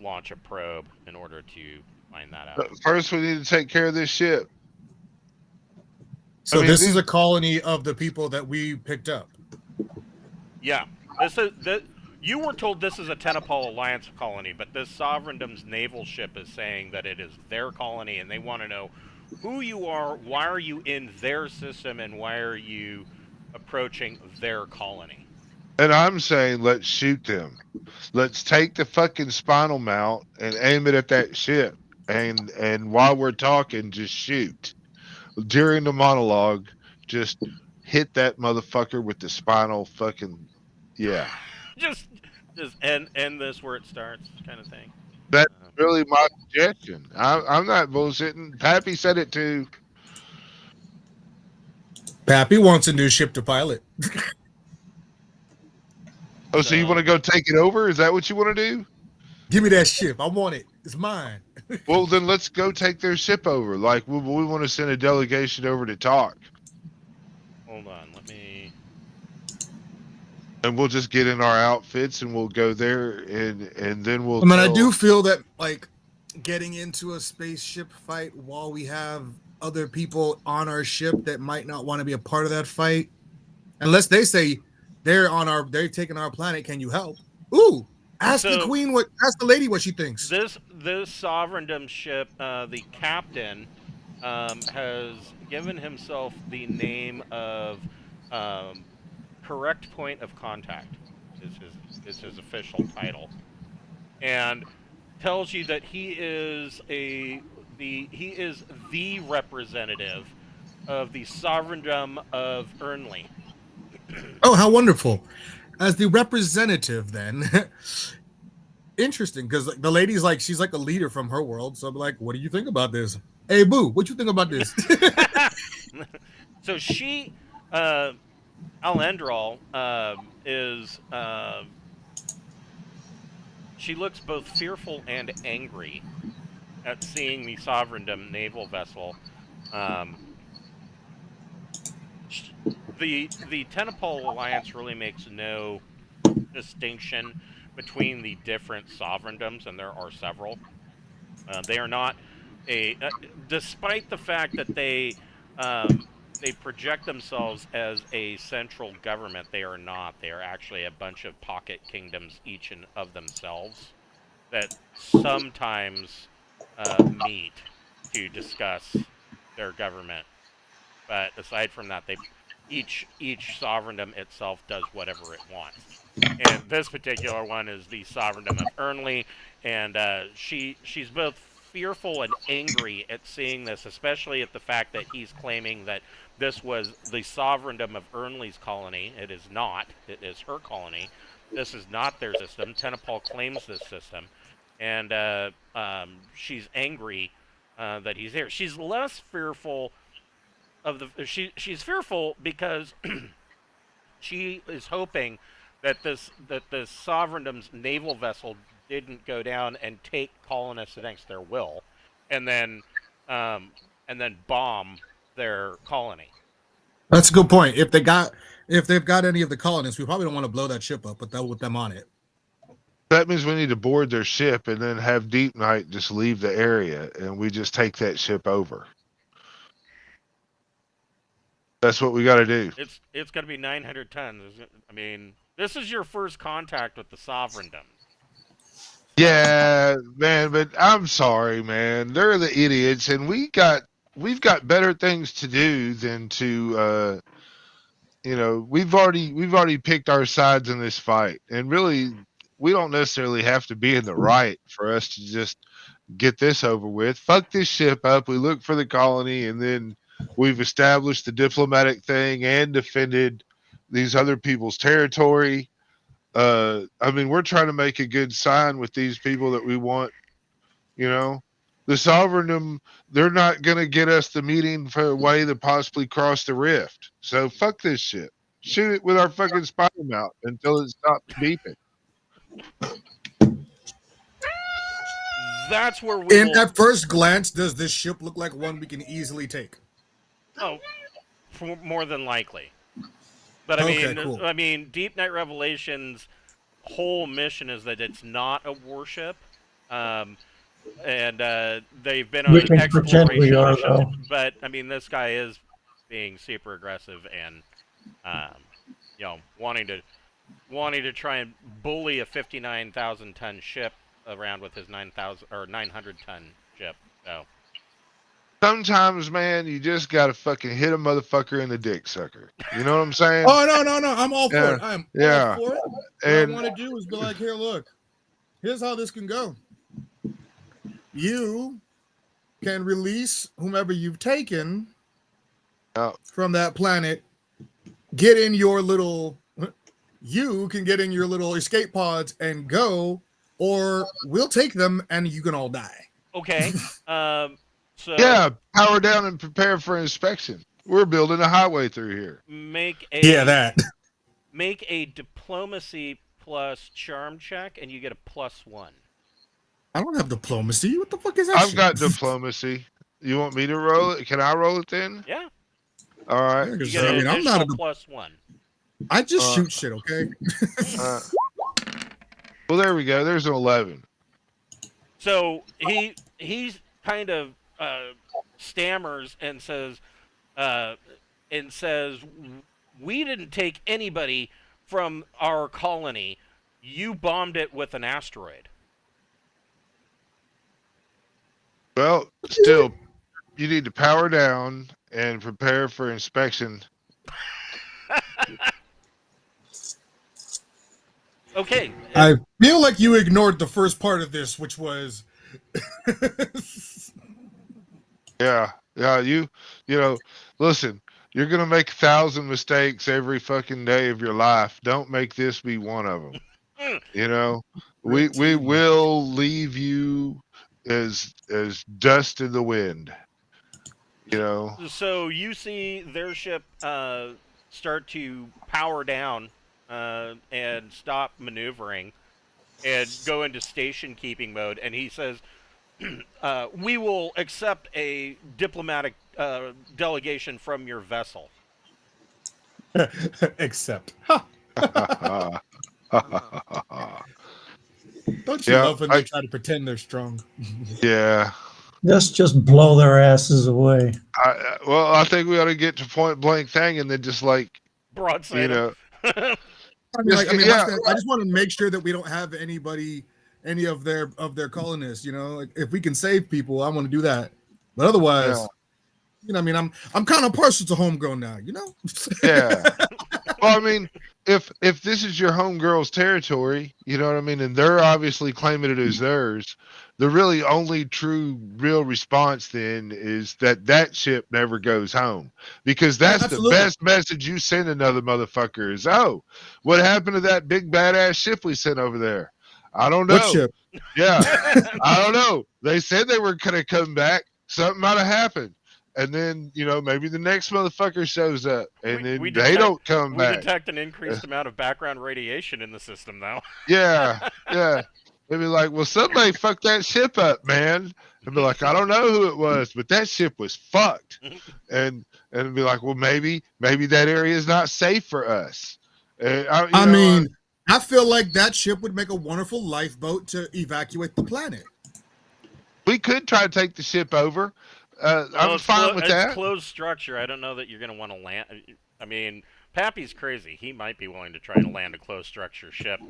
A: launch a probe in order to find that out.
D: First, we need to take care of this ship.
E: So
D: I mean,
E: this is a colony of the people that we picked up.
A: Yeah, you were told this is a Tenipal Alliance colony, but this Sovereigndom's naval ship is saying that it is their colony, and they want to know who you are, why are you in their system, and why are you approaching their colony.
D: And I'm saying, let's shoot them. Let's take the fucking spinal mount and aim it at that ship. And while we're talking, just shoot. During the monologue, just hit that motherfucker with the spinal fucking, yeah.
A: Just end this where it starts, kind of thing.
D: That's really my suggestion. I'm not bullshitting. Pappy said it too.
E: Pappy wants a new ship to pilot.
D: Oh, so you want to go take it over? Is that what you want to do?
E: Give me that ship. I want it. It's mine.
D: Well, then let's go take their ship over. Like, we want to send a delegation over to talk.
A: Hold on, let me...
D: And we'll just get in our outfits and we'll go there and then we'll...
E: I mean, I do feel that, like, getting into a spaceship fight while we have other people on our ship that might not want to be a part of that fight, unless they say they're taking our planet, can you help? Ooh, ask the queen ask the lady what she thinks.
A: This Sovereigndom ship, the captain, has given himself the name of Correct Point of Contact. Is his official title, and tells you that he is the representative of the Sovereigndom-of-Ernli.
E: Oh, how wonderful! As the representative, then, interesting because the lady's like, she's like a leader from her world. So I'm like, what do you think about this? Hey, boo, what you think about this?
A: So she, Alendral, is she looks both fearful and angry at seeing the Sovereigndom naval vessel. The Tenipal Alliance really makes no distinction between the different sovereigndoms, and there are several. They are not despite the fact that they project themselves as a central government. They are not. They are actually a bunch of pocket kingdoms, each of themselves, that sometimes meet to discuss their government. But aside from that, each sovereigndom itself does whatever it wants. And this particular one is the Sovereigndom-of-Ernli, and she's both fearful and angry at seeing this, especially at the fact that he's claiming that this was the Sovereigndom of Ernli's colony. It is not. It is her colony. This is not their system. Tenipal claims this system, and she's angry that he's there. She's less fearful of the. She's fearful because she is hoping that this Sovereigndom's naval vessel didn't go down and take colonists against their will, and then bomb their colony.
E: That's a good point. If they've got any of the colonists, we probably don't want to blow that ship up with them on it.
D: That means we need to board their ship and then have Deepnight just leave the area, and we just take that ship over. That's what we got to do.
A: It's going to be 900 tons. I mean, this is your first contact with the Sovereigndom.
D: Yeah, man, but I'm sorry, man. They're the idiots, and we've got better things to do than to, we've already picked our sides in this fight, and really, we don't necessarily have to be in the right for us to just get this over with. Fuck this ship up. We look for the colony, and then we've established the diplomatic thing and defended these other people's territory. I mean, we're trying to make a good sign with these people that we want. The Sovereigndom, they're not going to get us the meeting for a way to possibly cross the rift. So fuck this shit. Shoot it with our fucking spider mount until it stops beeping.
A: That's where we.
E: At first glance, does this ship look like one we can easily take?
A: Oh, more than likely. But
E: Cool.
A: I mean, Deepnight Revelation's whole mission is that it's not a warship, and they've been on
C: We
A: an
C: can pretend
A: exploration
C: we are,
A: mission.
C: though.
A: But I mean, this guy is being super aggressive and, wanting to try and bully a 59,000-ton ship around with his 900-ton ship. So.
D: Sometimes, man, you just gotta fucking hit a motherfucker in the dick sucker. You know what I'm saying?
E: Oh no! I'm all for it. I'm all for it. What
D: And
E: I want to do is be like, here, look, here's how this can go. You can release whomever you've taken from that planet. Get in your little. You can get in your little escape pods and go, or we'll take them and you can all die.
A: Okay. So
D: yeah, power down and prepare for inspection. We're building a highway through here.
A: Make a diplomacy plus charm check, and you get a +1.
E: I don't have diplomacy. What the fuck is that?
D: I've got diplomacy. You want me to roll it? Can I roll it then?
A: Yeah.
D: All right.
A: You get an
E: I'm not a
A: +1.
E: I just shoot shit, okay?
D: Well, there we go. There's an 11.
A: So he's kind of stammers and says, we didn't take anybody from our colony. You bombed it with an asteroid.
D: Well, still, you need to power down and prepare for inspection.
A: Okay.
E: I feel like you ignored the first part of this, which was
D: Yeah, listen, you're going to make 1,000 mistakes every fucking day of your life. Don't make this be one of them. we
E: Team.
D: will leave you as dust in the wind. You know.
A: So you see their ship start to power down and stop maneuvering and go into station keeping mode, and he says, "We will accept a diplomatic delegation from your vessel."
E: Except. Don't you
D: Yeah,
E: love when they try to pretend they're strong?
D: yeah.
C: Let's just blow their asses away.
D: Well, I think we ought to get to point blank thing and then just like,
A: Broadside
D: you
A: 'em.
D: know,
E: I
D: yeah.
E: just want to make sure that we don't have any of their colonists. You know, like, if we can save people, I want to do that. But otherwise,
D: Yeah.
E: you know, I mean, I'm kind of partial to homegrown now. You know.
D: Yeah. Well, I mean, if this is your homegirl's territory, you know what I mean, and they're obviously claiming it as theirs, the really only true real response then is that ship never goes home, because that's the
E: Absolutely.
D: best message you send another motherfucker is, oh, what happened to that big badass ship we sent over there? I don't know.
E: What ship?
D: Yeah, I don't know. They said they were gonna come back. Something might have happened. And then, you know, maybe the next motherfucker shows up, and then they don't come
A: We
D: back.
A: detect an increased amount of background radiation in the system now.
D: Yeah, yeah. They'd be like, well, somebody fucked that ship up, man. And be like, I don't know who it was, but that ship was fucked. And be like, well, maybe that area is not safe for us.
E: I feel like that ship would make a wonderful lifeboat to evacuate the planet.
D: We could try to take the ship over. I'm fine with that.
A: It's closed structure. I don't know that you're going to want to land. I mean, Pappy's crazy. He might be willing to try to land a closed structure ship.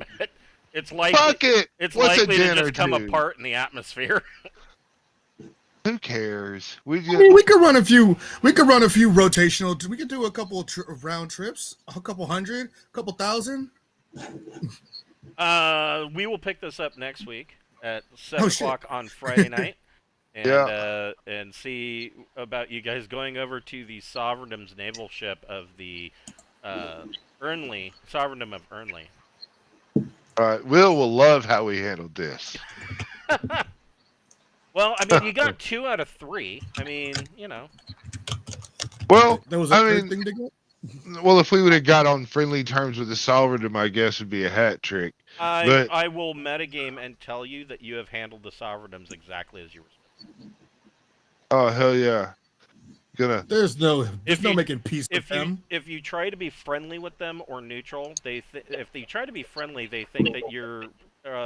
A: It's likely.
D: Fuck it.
A: It's
D: What's
A: likely
D: a
A: to
D: dinner
A: just come
D: do?
A: apart in the atmosphere.
D: Who cares?
E: I mean, we could run a few rotational. We could do a couple round trips, a couple hundred, a couple thousand.
A: We will pick this up next week at 7 o'clock on Friday night. And see about you guys going over to the Sovereigndom's naval ship of the Ernli, Sovereigndom-of-Ernli.
D: All right, will love how we handled this.
A: Well, I mean, you got 2 out of 3. I mean, you know.
D: Well,
E: there was a third thing to go.
D: Well, if we would have got on friendly terms with the Sovereigndom, I guess would be a hat trick.
A: I will metagame and tell you that you have handled the Sovereigndoms exactly as you were supposed to.
D: Oh, hell yeah.
E: There's no making peace with them.
A: If you try to be friendly with them or neutral, if they try to be friendly, they think that you're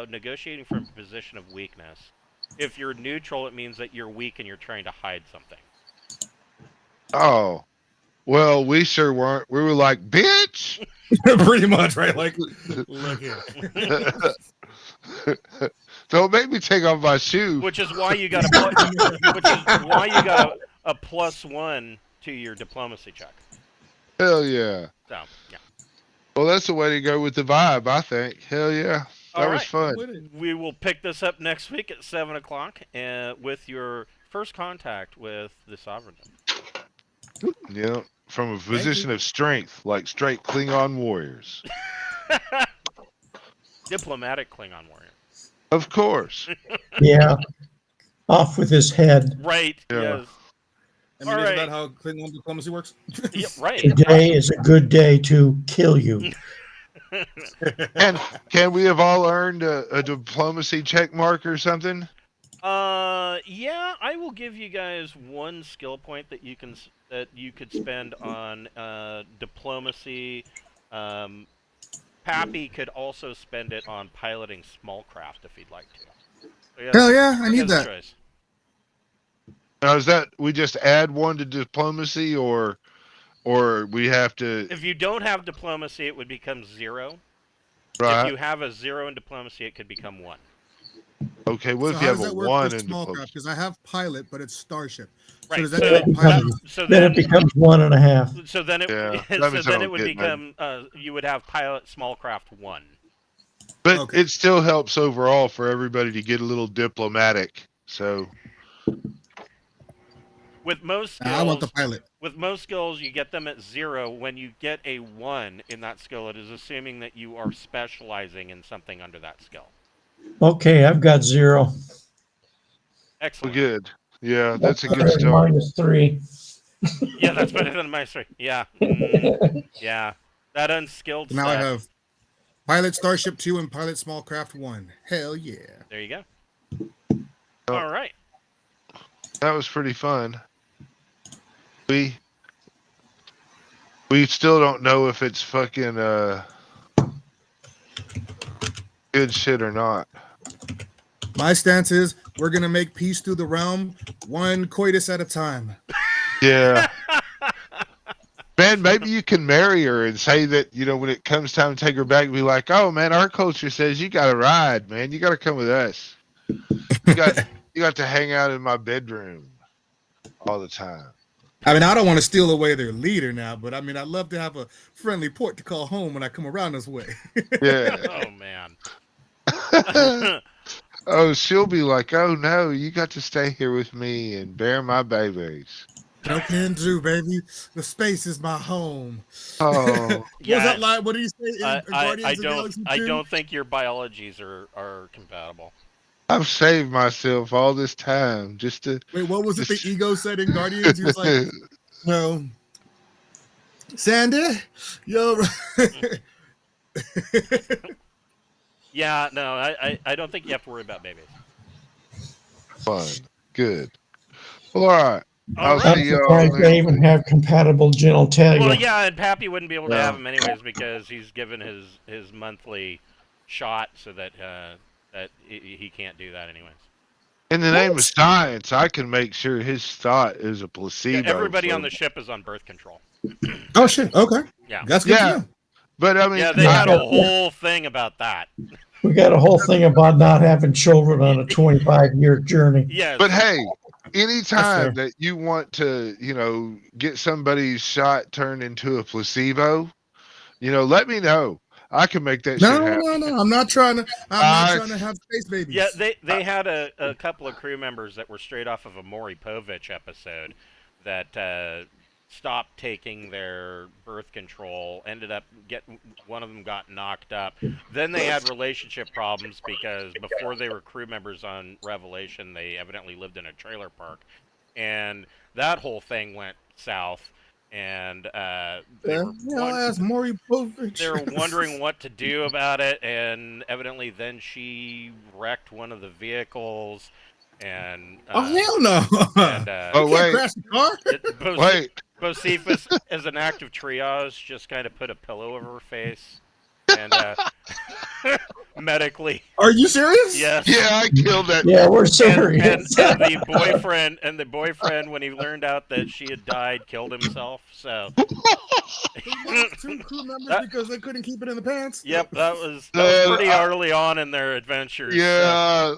A: negotiating from a position of weakness. If you're neutral, it means that you're weak and you're trying to hide something.
D: Oh. Well, we sure weren't. We were like, bitch!
E: Pretty much, right? Like, look here.
D: Don't make me take off my shoe.
A: Which is why you got a +1 to your diplomacy check.
D: Hell yeah.
A: So, yeah.
D: Well, that's the way to go with the vibe, I think. Hell yeah. That was fun.
A: We will pick this up next week at 7 o'clock with your first contact with the Sovereigndom.
D: Yeah, from a position of strength, like straight Klingon warriors.
A: Diplomatic Klingon warrior.
D: Of course.
C: Yeah. Off with his head.
A: Right.
D: Yeah.
A: Yes.
E: I mean, isn't that how Klingon diplomacy works?
A: Yeah, right.
C: Today is a good day to kill you.
D: And can we have all earned a diplomacy check mark or something?
A: Yeah, I will give you guys 1 skill point that you could spend on diplomacy. Pappy could also spend it on piloting small craft if he'd like to. So
E: Hell yeah, I need that.
A: Choice.
D: Now, is that we just add 1 to diplomacy, or we have to?
A: If you don't have diplomacy, it would become 0.
D: Right.
A: If you have a 0 in diplomacy, it could become 1.
D: Okay, what if
E: So
D: you
E: how
D: have
E: does
D: a
E: that work
D: 1
E: with
D: in
E: small
D: diplomacy?
E: craft? Because I have pilot, but it's starship.
A: Right.
E: So does that
C: Then it becomes 1.5.
A: So then it,
D: Yeah,
A: so then it would become you would have pilot small craft 1.
D: But it still helps overall for everybody to get a little diplomatic. So
A: with most skills,
E: I want the pilot.
A: With most skills, you get them at 0. When you get a 1 in that skill, it is assuming that you are specializing in something under that skill.
C: Okay, I've got 0.
D: Well,
A: Excellent.
D: good. Yeah, that's a good
C: better than
D: start.
C: -3.
A: Yeah, that's better than my story. Yeah. Yeah. That unskilled
E: Now I
A: set.
E: have Pilot Starship 2 and Pilot Small Craft 1. Hell yeah.
A: There you go.
D: Oh.
A: All right.
D: That was pretty fun. We still don't know if it's fucking good shit or not.
E: My stance is we're going to make peace through the realm one coitus at a time.
D: Yeah. Man, maybe you can marry her and say that, when it comes time to take her back, be like, oh man, our culture says you gotta ride, man. You gotta come with us. You got to hang out in my bedroom all the time.
E: I mean, I don't want to steal away their leader now, but I mean, I'd love to have a friendly port to call home when I come around this way.
D: Yeah.
A: Oh man.
D: Oh, she'll be like, oh no, you got to stay here with me and bear my babies.
E: No can do, baby. The space is my home.
D: Oh.
E: What was that line? What did he say? In Guardians
A: I
E: of the Galaxy 2?
A: don't think your biologies are compatible.
D: I've saved myself all this time just to.
E: Wait, what was it the ego said in Guardians? He was like, no. Sandy, yo.
A: Yeah, no, I don't think you have to worry about babies.
D: Fun. Good. Well, all right.
A: All
C: I'm
A: right.
C: surprised they even have compatible genitalia.
A: Well, yeah, and Pappy wouldn't be able to
D: Yeah.
A: have him anyways because he's given his monthly shot so that that he can't do that anyways.
D: In the name of science, I can make sure his thought is a placebo.
A: Yeah, everybody
D: so-
A: on the ship is on birth control.
E: Oh, shit. Okay.
A: Yeah.
E: That's good
D: Yeah.
E: to know.
D: But I mean,
A: Yeah, they had a whole thing about that.
C: We got a whole thing about not having children on a 25-year journey.
A: Yes.
D: but hey,
E: fair.
D: anytime that you want to, get somebody's shot turned into a placebo, let me know. I can make that shit happen.
E: No. I'm not trying to have space babies.
A: Yeah, they had a couple of crew members that were straight off of a Maury Povich episode that stopped taking their birth control. Ended up one of them got knocked up. Then they had relationship problems because before they were crew members on Revelation, they evidently lived in a trailer park, and that whole thing went south. And they
E: Maury Povich.
A: they were wondering what to do about it, and evidently then she wrecked one of the vehicles, and
E: oh hell no!
A: and
D: Oh,
E: You can't
D: wait.
E: crash the car.
D: Wait.
A: Bocephus, as an act of triage, just kind of put a pillow over her face, and medically,
E: Are you serious?
A: yes.
D: Yeah, I killed that.
C: Yeah, we're
A: And
C: serious.
A: the boyfriend, when he learned out that she had died, killed himself. So,
E: They lost 2 crew members because they couldn't keep it in the pants.
A: yep, that was pretty early on in their adventures. So.
D: Yeah.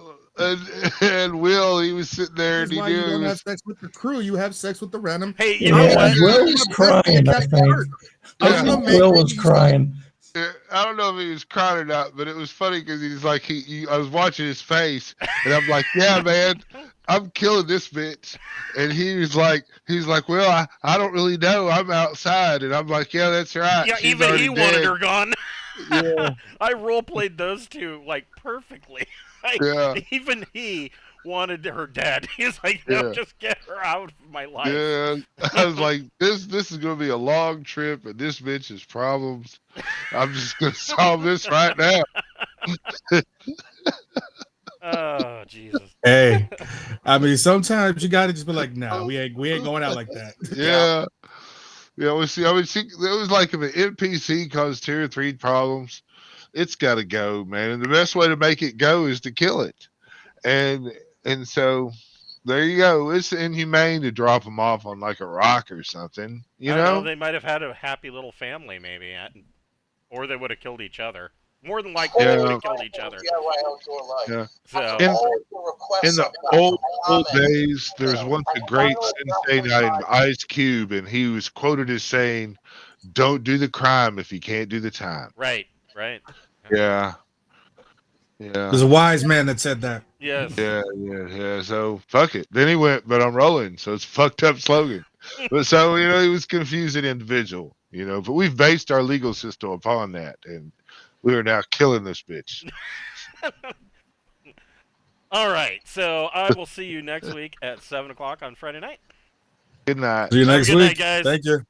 D: And Will, he was sitting there
E: That's
D: and he
E: why you
D: knew
E: don't
D: he
E: have
D: was.
E: sex with the crew. You have sex with the random.
A: Hey, you know
C: Yeah,
A: what?
C: Will was crying, I think. I think Will was crying.
D: I don't know if he was crying or not, but it was funny because he's like, I was watching his face, and I'm like, yeah, man, I'm killing this bitch. And he was like, well, I don't really know. I'm outside, and I'm like, yeah, that's right.
A: Yeah,
D: She's
A: even
D: already
A: he wanted
D: dead.
A: her gone.
D: Yeah.
A: I role played those two like perfectly.
D: Yeah.
A: Even he wanted her dead. He's like, no,
D: Yeah.
A: just get her out of my life.
D: Yeah, I was like, this is gonna be a long trip, and this bitch has problems. I'm just gonna solve this right now.
A: Oh Jesus.
E: Hey, I mean, sometimes you gotta just be like, nah, we ain't going out like that.
D: Yeah. Yeah, well, see, it was like if an NPC caused 2 or 3 problems, it's got to go, man. And the best way to make it go is to kill it. And so there you go. It's inhumane to drop them off on like a rock or something, you
A: I don't
D: know?
A: they might have had a happy little family, maybe, or they would have killed each other. More than likely, they would have killed each other.
D: Yeah.
A: So
D: In the old days, there's once a great sensei named Ice Cube, and he was quoted as saying, "Don't do the crime if you can't do the time."
A: right.
D: Yeah.
E: There's a wise man that said that.
A: Yes.
D: Yeah. So fuck it. Then he went, but I'm rolling. So it's a fucked up slogan. But so he was confusing individual. But we've based our legal system upon that, and we are now killing this bitch.
A: All right, so I will see you next week at 7 o'clock on Friday night.
D: Good night.
E: See you next
A: Good
E: week.
A: night, guys.
E: Thank you.